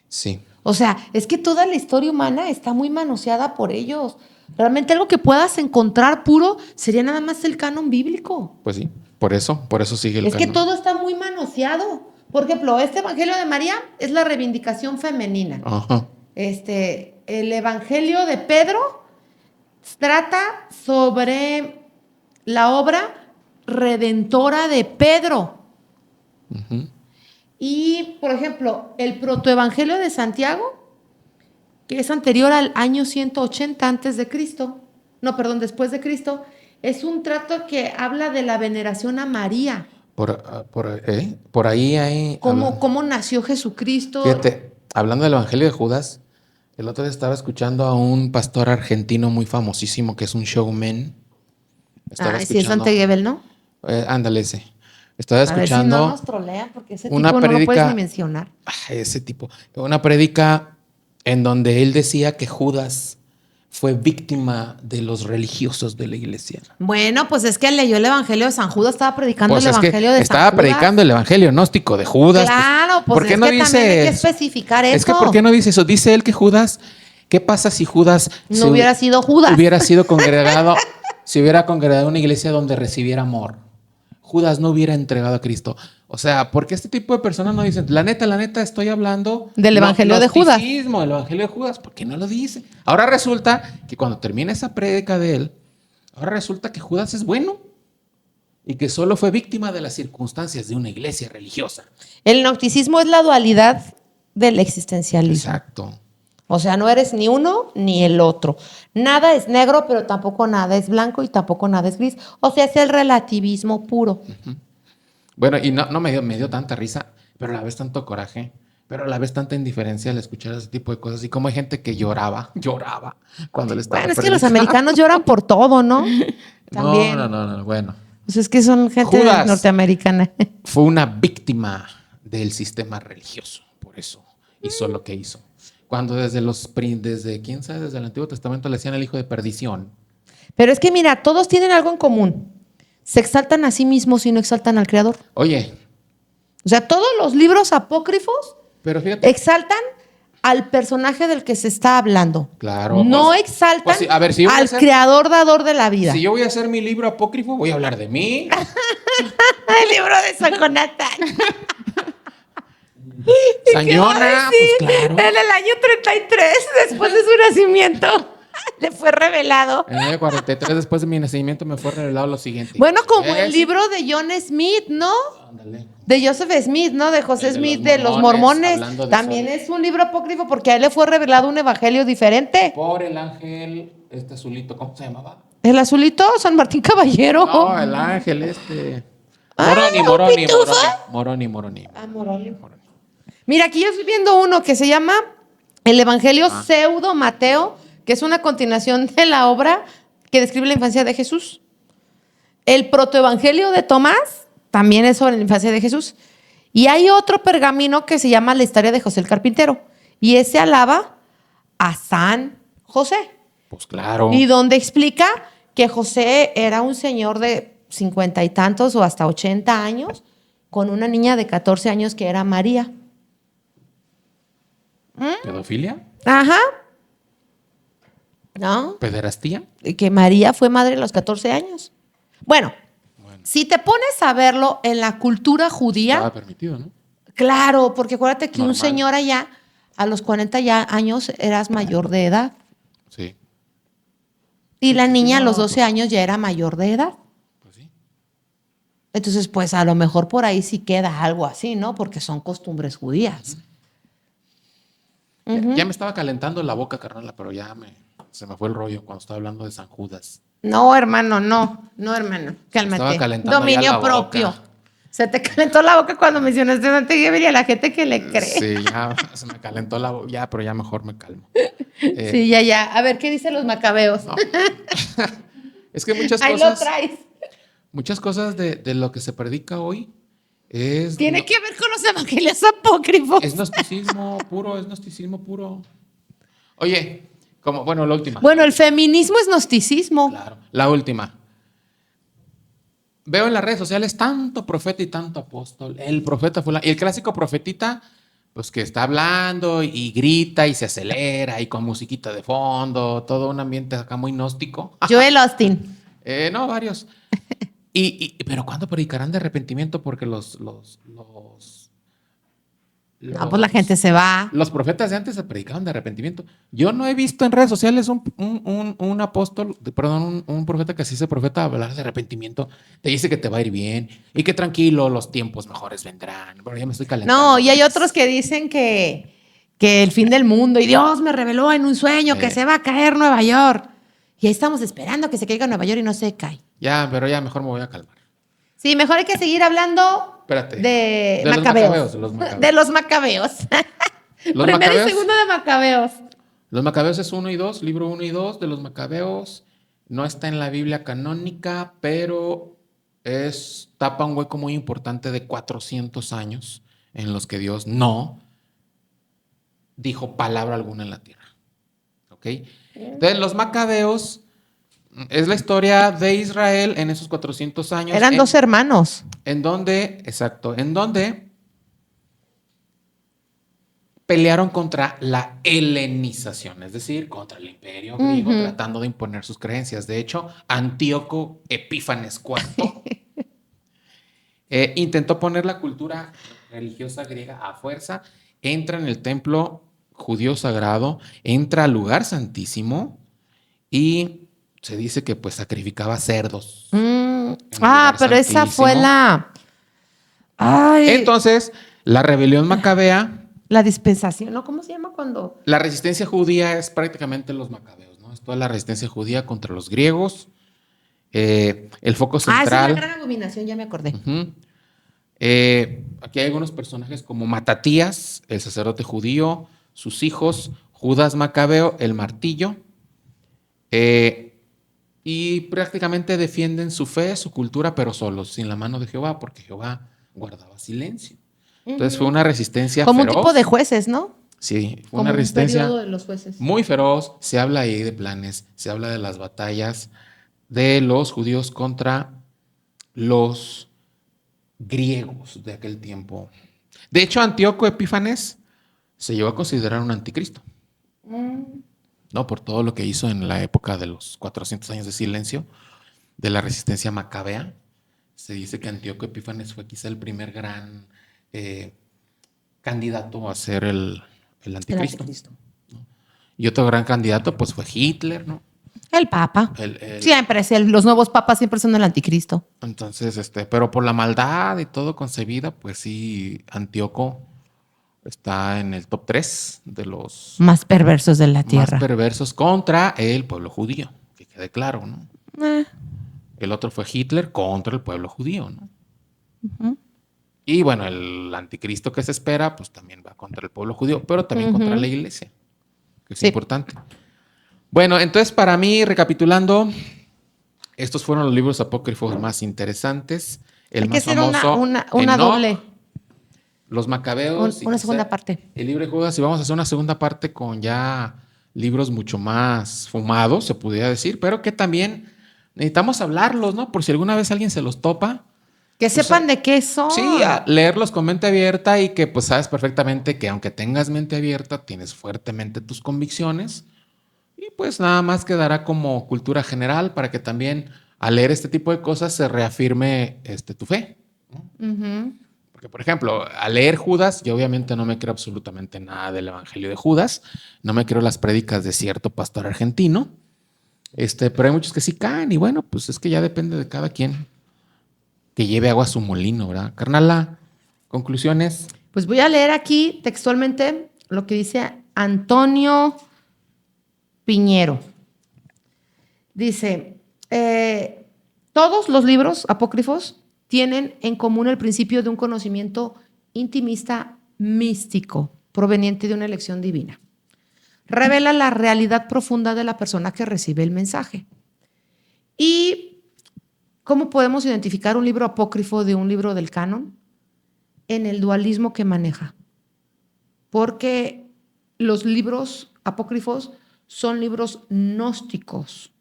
Sí. O sea, es que toda la historia humana está muy manoseada por ellos. Realmente algo que puedas encontrar puro sería nada más el canon bíblico. Pues sí, por eso sigue el Es que canon. todo está muy manoseado. Por ejemplo, este evangelio de María es la reivindicación femenina. Ajá. El evangelio de Pedro trata sobre la obra redentora de Pedro. Uh-huh. Y, por ejemplo, el protoevangelio de Santiago, que es anterior al año 180 antes de Cristo, después de Cristo, es un trato que habla de la veneración a María. Por ahí hay... ¿Cómo nació Jesucristo? Fíjate, hablando del Evangelio de Judas, el otro día estaba escuchando a un pastor argentino muy famosísimo que es un showman. Sí, es Dante Gebel, ¿no? Ándale ese. Estaba escuchando... A ver si no nos trolean, porque ese una tipo no lo puedes prédica- ni mencionar. Ese tipo. Una prédica en donde él decía que Judas fue víctima de los religiosos de la iglesia. Bueno, pues es que leyó el evangelio de San Judas, estaba predicando Pues el es que evangelio de San estaba Judas. predicando el evangelio gnóstico de Judas. Claro, pues ¿por qué es no que dice también hay que eso? especificar eso. Es que ¿por qué no dice eso? Dice él que Judas, ¿qué pasa si Judas No hubiera sido Judas. Hubiera sido congregado, si hubiera congregado en una iglesia donde recibiera amor? Judas no hubiera entregado a Cristo. O sea, ¿por qué este tipo de personas no dicen, la neta, estoy hablando Del evangelio de Judas? El evangelio de Judas, ¿por qué no lo dice? Ahora resulta que cuando termina esa prédica de él, ahora resulta que Judas es bueno y que solo fue víctima de las circunstancias de una iglesia religiosa. El gnosticismo es la dualidad del existencialismo. Exacto. O sea, no eres ni uno ni el otro. Nada es negro, pero tampoco nada es blanco y tampoco nada es gris. O sea, es el relativismo puro. Bueno, y no me dio tanta risa, pero a la vez tanto coraje, pero a la vez tanta indiferencia al escuchar ese tipo de cosas. Y como hay gente que lloraba cuando le estaba Bueno, es que los predicando. americanos lloran por todo, ¿no? También. No, bueno. Pues es que son gente Judas norteamericana. fue una víctima del sistema religioso, por eso hizo lo que hizo. Cuando desde quién sabe, desde el Antiguo Testamento le decían el hijo de perdición. Pero es que mira, todos tienen algo en común. Se exaltan a sí mismos y no exaltan al Creador. Oye, O sea, todos los libros apócrifos pero fíjate. exaltan al personaje del que se está hablando. Claro. No pues, exaltan pues sí, a ver, si yo voy a al hacer- creador dador de la vida. Si yo voy a hacer mi libro apócrifo, voy a hablar de mí. El libro de San Jonathan. Sañona, Sí, pues claro. en el año 33, después de su nacimiento, le fue revelado. En el año 43, después de mi nacimiento, me fue revelado lo siguiente. Bueno, como el Sí. libro de John Smith, ¿no? Ándale. De Joseph Smith, ¿no? De José El de Smith, los de los mormones, mormones. hablando de También eso. es un libro apócrifo porque a él le fue revelado un evangelio diferente. Por el ángel, este azulito, ¿cómo se llamaba? El azulito, San Martín Caballero. No, el ángel este. Ah, ¿un pitufo? Moroni. Ah, Moroni. Mira, aquí yo estoy viendo uno que se llama El Evangelio Pseudo Mateo, que es una continuación de la obra que describe la infancia de Jesús. El protoevangelio de Tomás también es sobre la infancia de Jesús. Y hay otro pergamino que se llama La historia de José el Carpintero. Y ese alaba a San José. Pues claro. Y donde explica que José era un señor de 50 y tantos o hasta 80 años con una niña de 14 años que era María. ¿Pedofilia? Ajá. ¿No? ¿Pederastía? Que María fue madre a los 14 años. Bueno, si te pones a verlo en la cultura judía, Estaba permitido, ¿no? claro, porque acuérdate que un Normal. señor allá, a los 40 ya años, eras mayor de edad. Sí. Y la Sí, niña a los no, 12 años ya era mayor de edad. Pues sí. Entonces, pues a lo mejor por ahí sí queda algo así, ¿no? Porque son costumbres judías. Ya me estaba calentando la boca, carnala, pero se me fue el rollo cuando estaba hablando de San Judas. No, hermano, no, hermano, cálmate. Estaba calentando ya Dominio la propio. boca. Se te calentó la boca cuando mencionaste Dante Gebel y a la gente que le cree. Sí, ya se me calentó la boca, ya, pero ya mejor me calmo. Sí, ya. A ver, ¿qué dicen los macabeos? No. Es que Ahí lo traes. muchas cosas de lo que se predica hoy Tiene que ver con los evangelios apócrifos. es gnosticismo puro. Oye, la última. Bueno, el feminismo es gnosticismo. Claro, la última. Veo en las redes sociales tanto profeta y tanto apóstol. El profeta fulano. Y el clásico profetita, pues que está hablando y grita y se acelera y con musiquita de fondo, todo un ambiente acá muy gnóstico. Joel Austin. No, varios. Pero ¿cuándo predicarán de arrepentimiento? Porque No, pues la gente se va. los profetas de antes se predicaban de arrepentimiento. Yo no he visto en redes sociales un apóstol, perdón, un profeta que así se profeta hablar de arrepentimiento. Te dice que te va a ir bien y que tranquilo, los tiempos mejores vendrán. Bueno, ya me estoy calentando. No, y hay otros que dicen que el fin del mundo y Dios me reveló en un sueño que se va a caer Nueva York. Y ahí estamos esperando que se caiga Nueva York y no se cae. Ya, pero ya mejor me voy a calmar. Sí, mejor hay que seguir hablando Espérate. de los Macabeos. De los Macabeos. De los Macabeos. Los Primero Macabeos. y segundo de Macabeos. Los Macabeos es 1 y 2, libro 1 y 2 de los Macabeos. No está en la Biblia canónica, pero tapa un hueco muy importante de 400 años en los que Dios no dijo palabra alguna en la tierra. ¿Ok? Entonces, los Macabeos es la historia de Israel en esos 400 años. Eran dos hermanos. En donde pelearon contra la helenización, es decir, contra el imperio griego, tratando de imponer sus creencias. De hecho, Antíoco Epífanes IV intentó poner la cultura religiosa griega a fuerza, entra en el templo judío sagrado, entra al lugar santísimo y se dice que pues sacrificaba cerdos. Pero esa fue la... Ay. Entonces, la rebelión macabea La dispensación, ¿no? ¿Cómo se llama cuando? La resistencia judía es prácticamente los macabeos, ¿no? Es toda la resistencia judía contra los griegos. El foco Esa es la central. gran abominación, ya me acordé. Ujú. Aquí hay algunos personajes como Matatías, el sacerdote judío, sus hijos, Judas Macabeo, el martillo, y prácticamente defienden su fe, su cultura, pero solos, sin la mano de Jehová, porque Jehová guardaba silencio. Entonces fue una resistencia Como un feroz. tipo de jueces, ¿no? Sí, fue Como una un resistencia periodo de los jueces. muy feroz. Se habla ahí de planes, se habla de las batallas de los judíos contra los griegos de aquel tiempo. De hecho, Antíoco Epífanes se llegó a considerar un anticristo, ¿no? Por todo lo que hizo en la época de los 400 años de silencio, de la resistencia macabea. Se dice que Antíoco Epífanes fue quizá el primer gran candidato a ser el anticristo. Y otro gran candidato, pues, fue Hitler, ¿no? El Papa. Siempre es los nuevos papas siempre son el anticristo. Entonces, pero por la maldad y todo concebida, pues sí, Antíoco está en el top 3 de los más perversos de la tierra. Más perversos contra el pueblo judío, que quede claro, ¿no? El otro fue Hitler contra el pueblo judío, ¿no? Uh-huh. Y bueno, el anticristo que se espera, pues también va contra el pueblo judío, pero también contra la iglesia, que es importante. Bueno, entonces para mí, recapitulando, estos fueron los libros apócrifos más interesantes. Hay que hacer una doble. Los Macabeos. Una segunda parte. El libro de Judas, y vamos a hacer una segunda parte con ya libros mucho más fumados, se pudiera decir, pero que también necesitamos hablarlos, ¿no? Por si alguna vez alguien se los topa. Que sepan de qué son. Sí, leerlos con mente abierta y que pues sabes perfectamente que aunque tengas mente abierta, tienes fuertemente tus convicciones y pues nada más quedará como cultura general para que también al leer este tipo de cosas se reafirme tu fe, ¿no? Uh-huh. Porque, por ejemplo, al leer Judas, yo obviamente no me creo absolutamente nada del Evangelio de Judas, no me creo las prédicas de cierto pastor argentino, pero hay muchos que sí caen y bueno, pues es que ya depende de cada quien que lleve agua a su molino, ¿verdad? Carnala, conclusiones. Pues voy a leer aquí textualmente lo que dice Antonio Piñero. Dice, todos los libros apócrifos tienen en común el principio de un conocimiento intimista místico proveniente de una elección divina. Revela la realidad profunda de la persona que recibe el mensaje. ¿Y cómo podemos identificar un libro apócrifo de un libro del canon? En el dualismo que maneja. Porque los libros apócrifos son libros gnósticos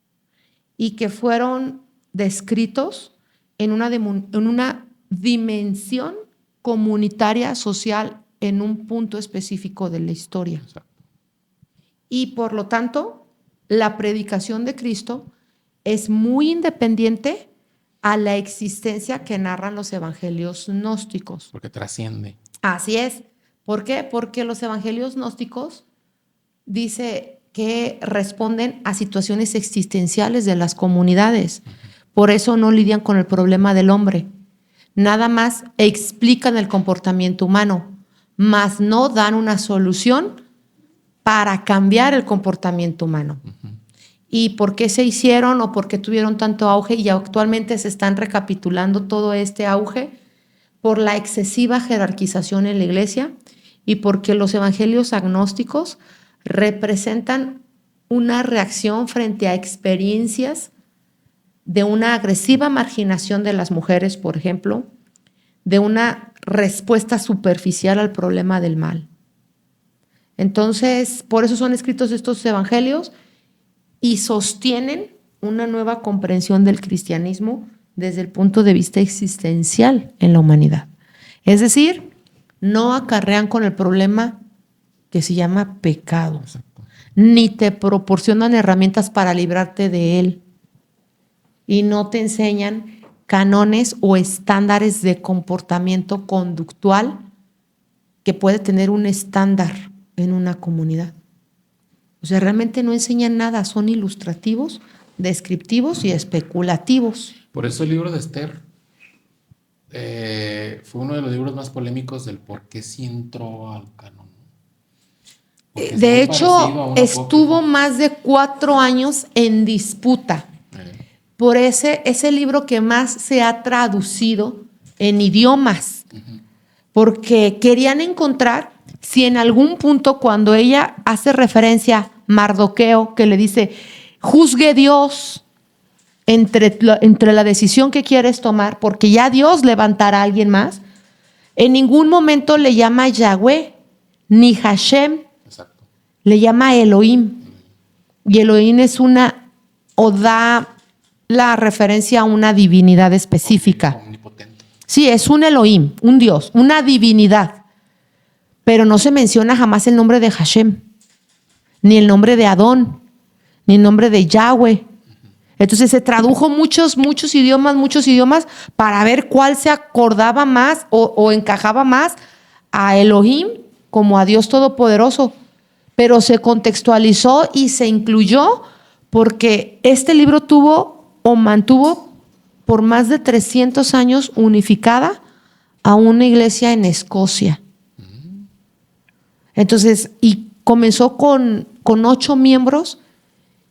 y que fueron descritos en una dimensión comunitaria, social, en un punto específico de la historia. Y por lo tanto, la predicación de Cristo es muy independiente a la existencia que narran los evangelios gnósticos. Porque trasciende. Así es. ¿Por qué? Porque los evangelios gnósticos dice que responden a situaciones existenciales de las comunidades. Por eso no lidian con el problema del hombre. Nada más explican el comportamiento humano, mas no dan una solución para cambiar el comportamiento humano. Uh-huh. ¿Y por qué se hicieron o por qué tuvieron tanto auge? Y actualmente se están recapitulando todo este auge por la excesiva jerarquización en la iglesia y porque los evangelios agnósticos representan una reacción frente a experiencias de una agresiva marginación de las mujeres, por ejemplo, de una respuesta superficial al problema del mal. Entonces, por eso son escritos estos evangelios y sostienen una nueva comprensión del cristianismo desde el punto de vista existencial en la humanidad. Es decir, no acarrean con el problema que se llama pecado, ni te proporcionan herramientas para librarte de él y no te enseñan cánones o estándares de comportamiento conductual que puede tener un estándar en una comunidad. O sea, realmente no enseñan nada, son ilustrativos, descriptivos y especulativos. Por eso el libro de Esther fue uno de los libros más polémicos del por qué sí entró al canon. Porque es De muy hecho, parecido a un estuvo apócrifo. más de 4 años en disputa por ese libro que más se ha traducido en idiomas, porque querían encontrar si en algún punto cuando ella hace referencia a Mardoqueo, que le dice, juzgue Dios entre la decisión que quieres tomar, porque ya Dios levantará a alguien más, en ningún momento le llama Yahweh ni Hashem, Exacto. le llama Elohim. Y Elohim es o da la referencia a una divinidad específica. Omnipotente. Sí, es un Elohim, un Dios, una divinidad. Pero no se menciona jamás el nombre de Hashem, ni el nombre de Adón, ni el nombre de Yahweh. Entonces se tradujo muchos idiomas para ver cuál se acordaba más o encajaba más a Elohim como a Dios Todopoderoso. Pero se contextualizó y se incluyó porque este libro tuvo o mantuvo por más de 300 años unificada a una iglesia en Escocia. Entonces, y comenzó con 8 miembros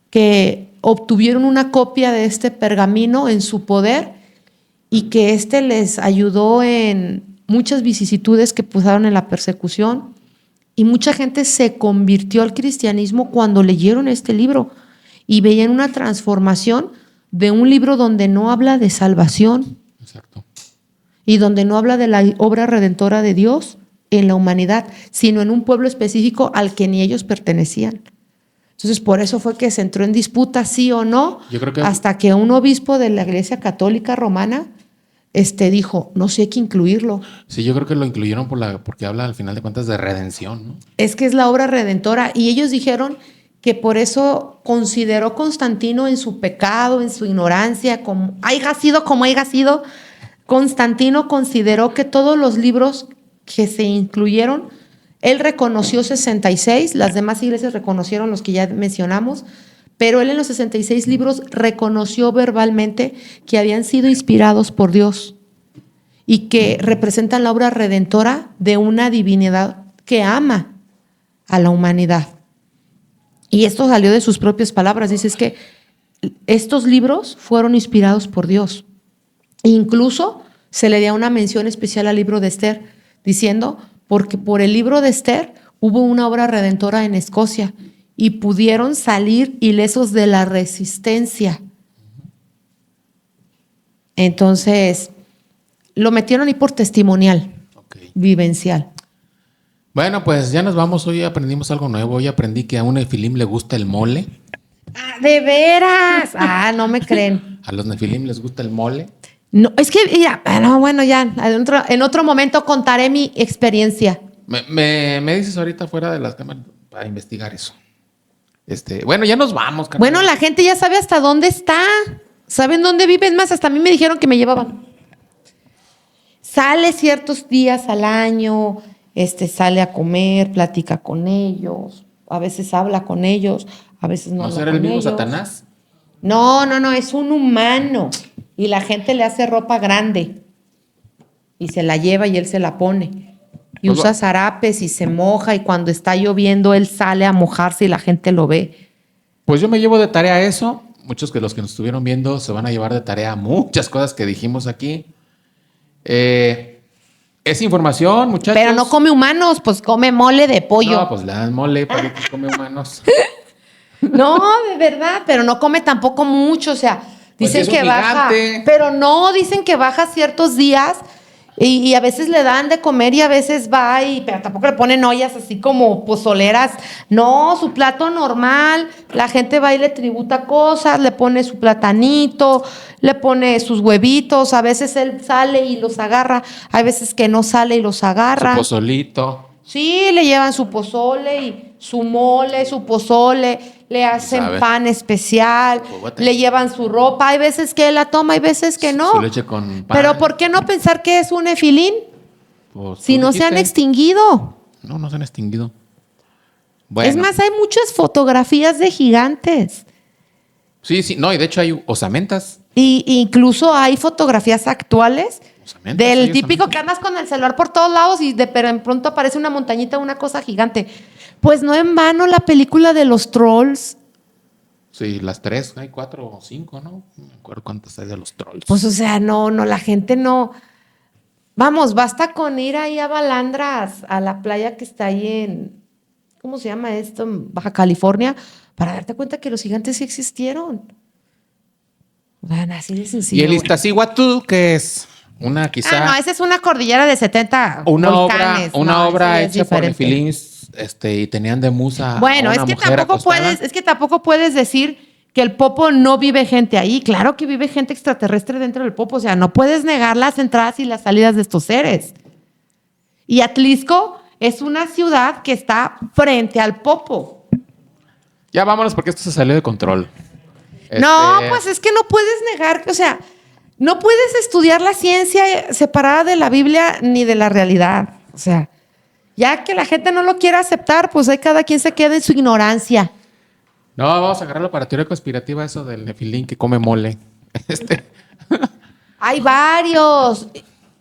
que obtuvieron una copia de este pergamino en su poder y que les ayudó en muchas vicisitudes que pasaron en la persecución. Y mucha gente se convirtió al cristianismo cuando leyeron este libro y veían una transformación de un libro donde no habla de salvación. Exacto. Y donde no habla de la obra redentora de Dios en la humanidad, sino en un pueblo específico al que ni ellos pertenecían. Entonces, por eso fue que se entró en disputa, sí o no, Yo creo que hasta que un obispo de la Iglesia Católica Romana dijo, no sé, hay que incluirlo. Sí, yo creo que lo incluyeron porque habla al final de cuentas de redención, ¿no? Es que es la obra redentora. Y ellos dijeron que por eso consideró Constantino en su pecado, en su ignorancia, como haya sido, Constantino consideró que todos los libros que se incluyeron, él reconoció 66, las demás iglesias reconocieron los que ya mencionamos, pero él en los 66 libros reconoció verbalmente que habían sido inspirados por Dios y que representan la obra redentora de una divinidad que ama a la humanidad. Y esto salió de sus propias palabras. Dice es que estos libros fueron inspirados por Dios. Incluso se le dio una mención especial al libro de Esther, diciendo, porque por el libro de Esther hubo una obra redentora en Escocia y pudieron salir ilesos de la resistencia. Entonces, lo metieron ahí por testimonial, vivencial. Bueno, pues ya nos vamos. Hoy aprendimos algo nuevo. Hoy aprendí que a un nefilim le gusta el mole. Ah, ¿de veras? Ah, no me creen. A los nefilim les gusta el mole. No, es que, mira, bueno, ya, en otro momento contaré mi experiencia. Me dices ahorita fuera de las cámaras para investigar eso. Bueno, ya nos vamos, carnal. Bueno, la gente ya sabe hasta dónde está. ¿Saben dónde viven más? Hasta a mí me dijeron que me llevaban. Sale ciertos días al año, sale a comer, platica con ellos, a veces habla con ellos, a veces no ¿No habla será con el mismo ellos. Satanás? No, es un humano. Y la gente le hace ropa grande y se la lleva y él se la pone. Y Pues usa zarapes y se moja y cuando está lloviendo él sale a mojarse y la gente lo ve. Pues yo me llevo de tarea eso. Muchos de los que nos estuvieron viendo se van a llevar de tarea muchas cosas que dijimos aquí. Es información, muchachos. Pero no come humanos, pues come mole de pollo. No, pues le dan mole para que come humanos. No, de verdad, pero no come tampoco mucho, o sea, Pues dicen es un que baja, gigante. pero no, dicen que baja ciertos días y a veces le dan de comer y a veces va pero tampoco le ponen ollas así como pozoleras, no, su plato normal, la gente va y le tributa cosas, le pone su platanito, le pone sus huevitos, a veces él sale y los agarra, hay veces que no sale y los agarra. Su pozolito. Sí, le llevan su pozole y su mole, su pozole, le hacen ¿Sabe? pan especial, Juguete. le llevan su ropa. Hay veces que él la toma, hay veces que no. Su leche con pan. Pero ¿por qué no pensar que es un nefilín Pues, si tú no se han dijiste. extinguido? No se han extinguido. Bueno. Es más, hay muchas fotografías de gigantes. Sí, no, y de hecho hay osamentas. Y incluso hay fotografías actuales Osamentas, del sí, típico osamentas. que andas con el celular por todos lados y de pronto aparece una montañita, una cosa gigante. Pues no en vano la película de los trolls. Sí, las 3, hay 4 o 5, ¿no? No me acuerdo cuántas hay de los trolls. Pues, o sea, no, la gente no. Vamos, basta con ir ahí a Balandras, a la playa que está ahí en, ¿cómo se llama esto? En Baja California, para darte cuenta que los gigantes sí existieron. Bueno, así de sencillo. ¿Y el güey. Iztaccíhuatl qué es? Una quizá... No, esa es una cordillera de 70 una volcanes. obra Esa es hecha por diferente. nefilins, y tenían de musa Bueno, a es una que mujer acostada. tampoco puedes decir que el Popo no vive gente ahí. Claro que vive gente extraterrestre dentro del Popo. O sea, no puedes negar las entradas y las salidas de estos seres. Y Atlisco es una ciudad que está frente al Popo. Ya vámonos porque esto se salió de control. No, pues es que no puedes negar, o sea, no puedes estudiar la ciencia separada de la Biblia ni de la realidad. O sea, ya que la gente no lo quiera aceptar, pues ahí cada quien se queda en su ignorancia. No, vamos a agarrarlo para teoría conspirativa, eso del nefilín que come mole. Hay varios.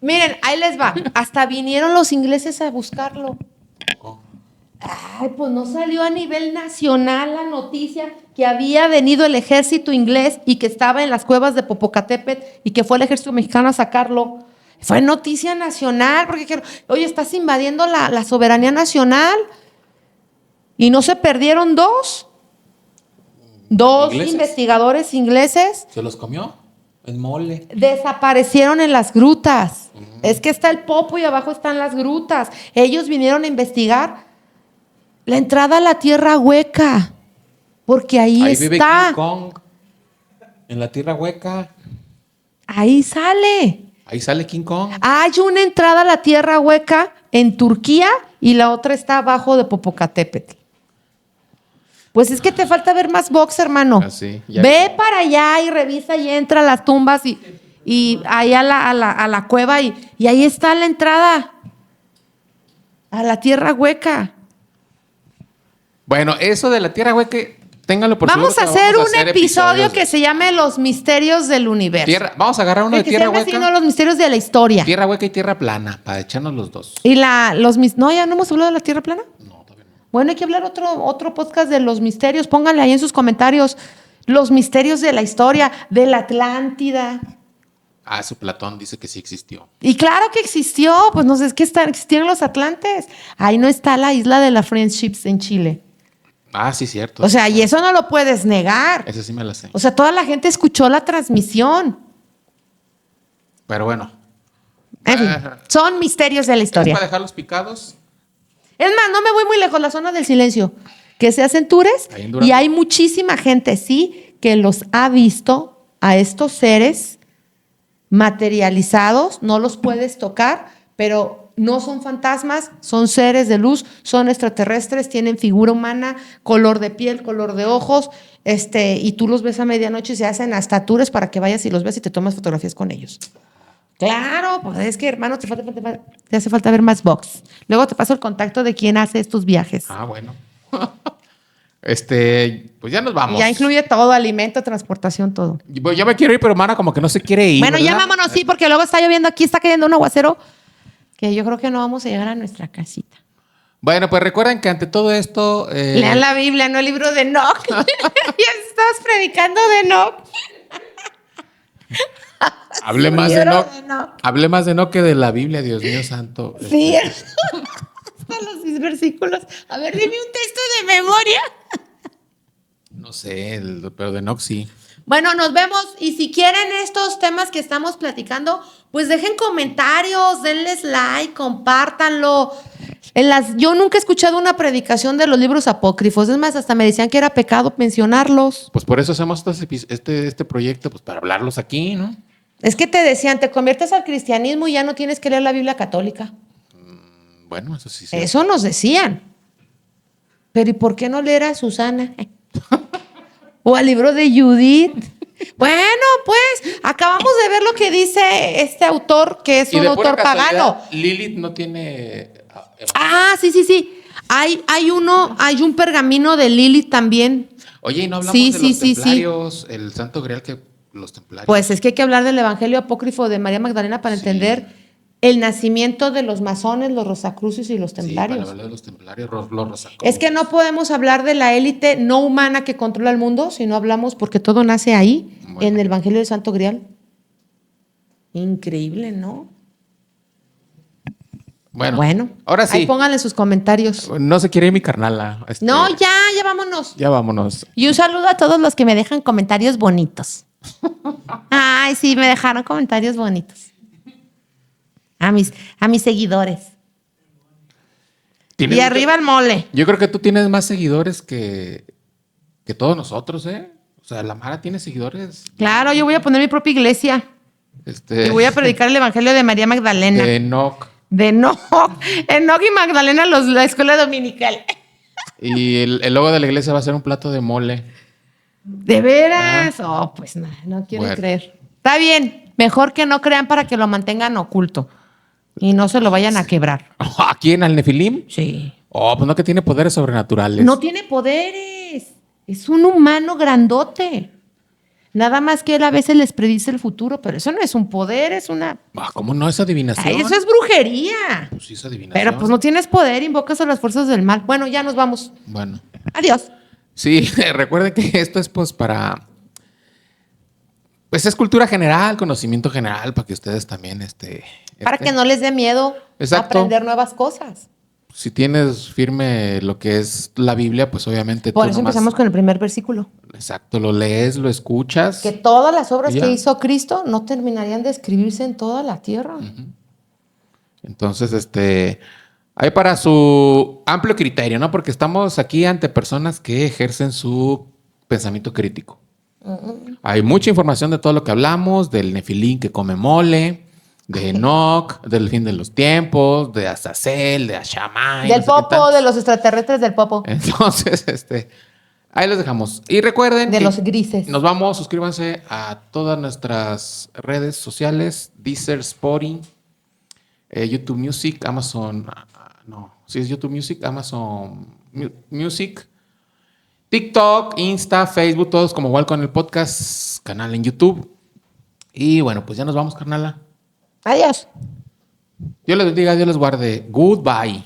Miren, ahí les va. Hasta vinieron los ingleses a buscarlo. Ay, pues no salió a nivel nacional la noticia que había venido el ejército inglés y que estaba en las cuevas de Popocatépetl y que fue el ejército mexicano a sacarlo. Fue noticia nacional porque dijeron, oye, estás invadiendo la soberanía nacional. Y no se perdieron dos ¿Ingleses? investigadores ingleses. ¿Se los comió? El mole. Desaparecieron en las grutas. Es que está el Popo y abajo están las grutas. Ellos vinieron a investigar la entrada a la Tierra Hueca, porque ahí vive está. King Kong. En la tierra hueca. Ahí sale. Ahí sale King Kong. Hay una entrada a la Tierra Hueca en Turquía y la otra está abajo de Popocatépetl. Pues es que te falta ver más box, hermano. Así, ya. Ve para allá y revisa y entra a las tumbas y ahí a la cueva y ahí está la entrada a la Tierra Hueca. Bueno, eso de la tierra hueca, ténganlo por Vamos a seguro que hacer vamos un episodio que se llame Los Misterios del Universo. Vamos a agarrar uno de Que se tierra llame así, hueca. ¿no? Los Misterios de la Historia. Tierra hueca y tierra plana, para echarnos los dos. Y no, ya no hemos hablado de la Tierra plana. No, todavía no. Bueno, hay que hablar otro podcast de los misterios. Pónganle ahí en sus comentarios los misterios de la historia, de la Atlántida. Ah, su Platón dice que sí existió. Y claro que existió, pues no sé, es que existieron los Atlantes. Ahí no está la isla de la Friendships en Chile. Ah, sí, cierto. O sea, y eso no lo puedes negar. Ese sí me la sé. O sea, toda la gente escuchó la transmisión. Pero bueno. En fin, son misterios de la ¿Es historia. para dejarlos picados? Es más, no me voy muy lejos, la zona del silencio. Que se hacen tours Ahí en Durango. y hay muchísima gente, sí, que los ha visto a estos seres materializados. No los puedes tocar, pero no son fantasmas, son seres de luz, son extraterrestres, tienen figura humana, color de piel, color de ojos, y tú los ves a medianoche y se hacen hasta tours para que vayas y los ves y te tomas fotografías con ellos. Claro, pues es que, hermano, te hace falta ver más box. Luego te paso el contacto de quien hace estos viajes. Ah, bueno. Pues ya nos vamos. Y ya incluye todo, alimento, transportación, todo. Pues ya me quiero ir, pero Mana como que no se quiere ir. Bueno, ya ¿verdad? vámonos, sí, porque luego está lloviendo aquí, está cayendo un aguacero que yo creo que no vamos a llegar a nuestra casita. Bueno, pues recuerden que ante todo esto... Lean la Biblia, no el libro de Enoch. Ya estás predicando de Enoch. Hablé más de libro Enoch. de Enoch. Hablé más de Enoch que de la Biblia, Dios mío santo. Sí. Hasta los 6 versículos. A ver, dime un texto de memoria. No sé, pero de Enoch sí. Bueno, nos vemos. Y si quieren estos temas que estamos platicando, pues dejen comentarios, denles like, compártanlo. Yo nunca he escuchado una predicación de los libros apócrifos. Es más, hasta me decían que era pecado mencionarlos. Pues por eso hacemos este proyecto, pues para hablarlos aquí, ¿no? Es que te decían, te conviertes al cristianismo y ya no tienes que leer la Biblia católica. Bueno, eso sí. Sí. Eso nos decían. Pero ¿y por qué no leer a Susana? O al libro de Judith. Bueno, pues acabamos de ver lo que dice este autor, que es Y un de pura autor pagano. casualidad, Lilith no tiene... Ah, sí. Hay un pergamino de Lilith también. Oye, y no hablamos Sí, de sí, los sí, templarios, el santo grial que los templarios. Pues es que hay que hablar del evangelio apócrifo de María Magdalena para Sí. entender el nacimiento de los masones, los rosacrucis y los templarios. Sí, para hablar de los templarios, los rosacrucis. Es que no podemos hablar de la élite no humana que controla el mundo si no hablamos, porque todo nace ahí, en el Evangelio del Santo Grial. Increíble, ¿no? Bueno, ahora sí. Ahí pónganle sus comentarios. No se quiere ir mi carnala. No, ya vámonos. Ya vámonos. Y un saludo a todos los que me dejan comentarios bonitos. Ay, sí, me dejaron comentarios bonitos. A mis seguidores. Y arriba el mole. Yo creo que tú tienes más seguidores que todos nosotros, ¿eh? O sea, la Mara tiene seguidores. Claro, yo voy a poner mi propia iglesia. Y voy a predicar el Evangelio de María Magdalena. De Enoch. Enoch y Magdalena, la escuela dominical. Y el logo de la iglesia va a ser un plato de mole. ¿De veras? Pues no quiero creer. Está bien, mejor que no crean para que lo mantengan oculto. Y no se lo vayan a quebrar. ¿A quién? ¿Al Nefilim? Sí. Pues no, que tiene poderes sobrenaturales. No tiene poderes. Es un humano grandote. Nada más que él a veces les predice el futuro, pero eso no es un poder, es una... ¿Cómo no? Es adivinación. Ay, eso es brujería. Pues sí, es adivinación. Pero pues no tienes poder, invocas a las fuerzas del mal. Bueno, ya nos vamos. Bueno. Adiós. Sí, recuerden que esto es pues para... Pues es cultura general, conocimiento general, para que ustedes también... Para que no les dé miedo aprender nuevas cosas. Si tienes firme lo que es la Biblia, pues obviamente... Por eso empezamos con el primer versículo. Exacto, lo lees, lo escuchas. Que todas las obras que hizo Cristo no terminarían de escribirse en toda la tierra. Uh-huh. Entonces, hay para su amplio criterio, ¿no? Porque estamos aquí ante personas que ejercen su pensamiento crítico. Uh-huh. Hay mucha información de todo lo que hablamos, del Nefilín que come mole, de Enoch, del fin de los tiempos, de Azazel, de Ashamay. Del Popo, de los extraterrestres del Popo. Entonces, ahí los dejamos. Y recuerden... De los grises. Nos vamos, suscríbanse a todas nuestras redes sociales, Deezer, Spotify, YouTube Music, Amazon... sí es YouTube Music, Amazon Music, TikTok, Insta, Facebook, todos como igual con el podcast, canal en YouTube. Y bueno, pues ya nos vamos, carnala. Adiós. Dios les bendiga, Dios les guarde. Goodbye.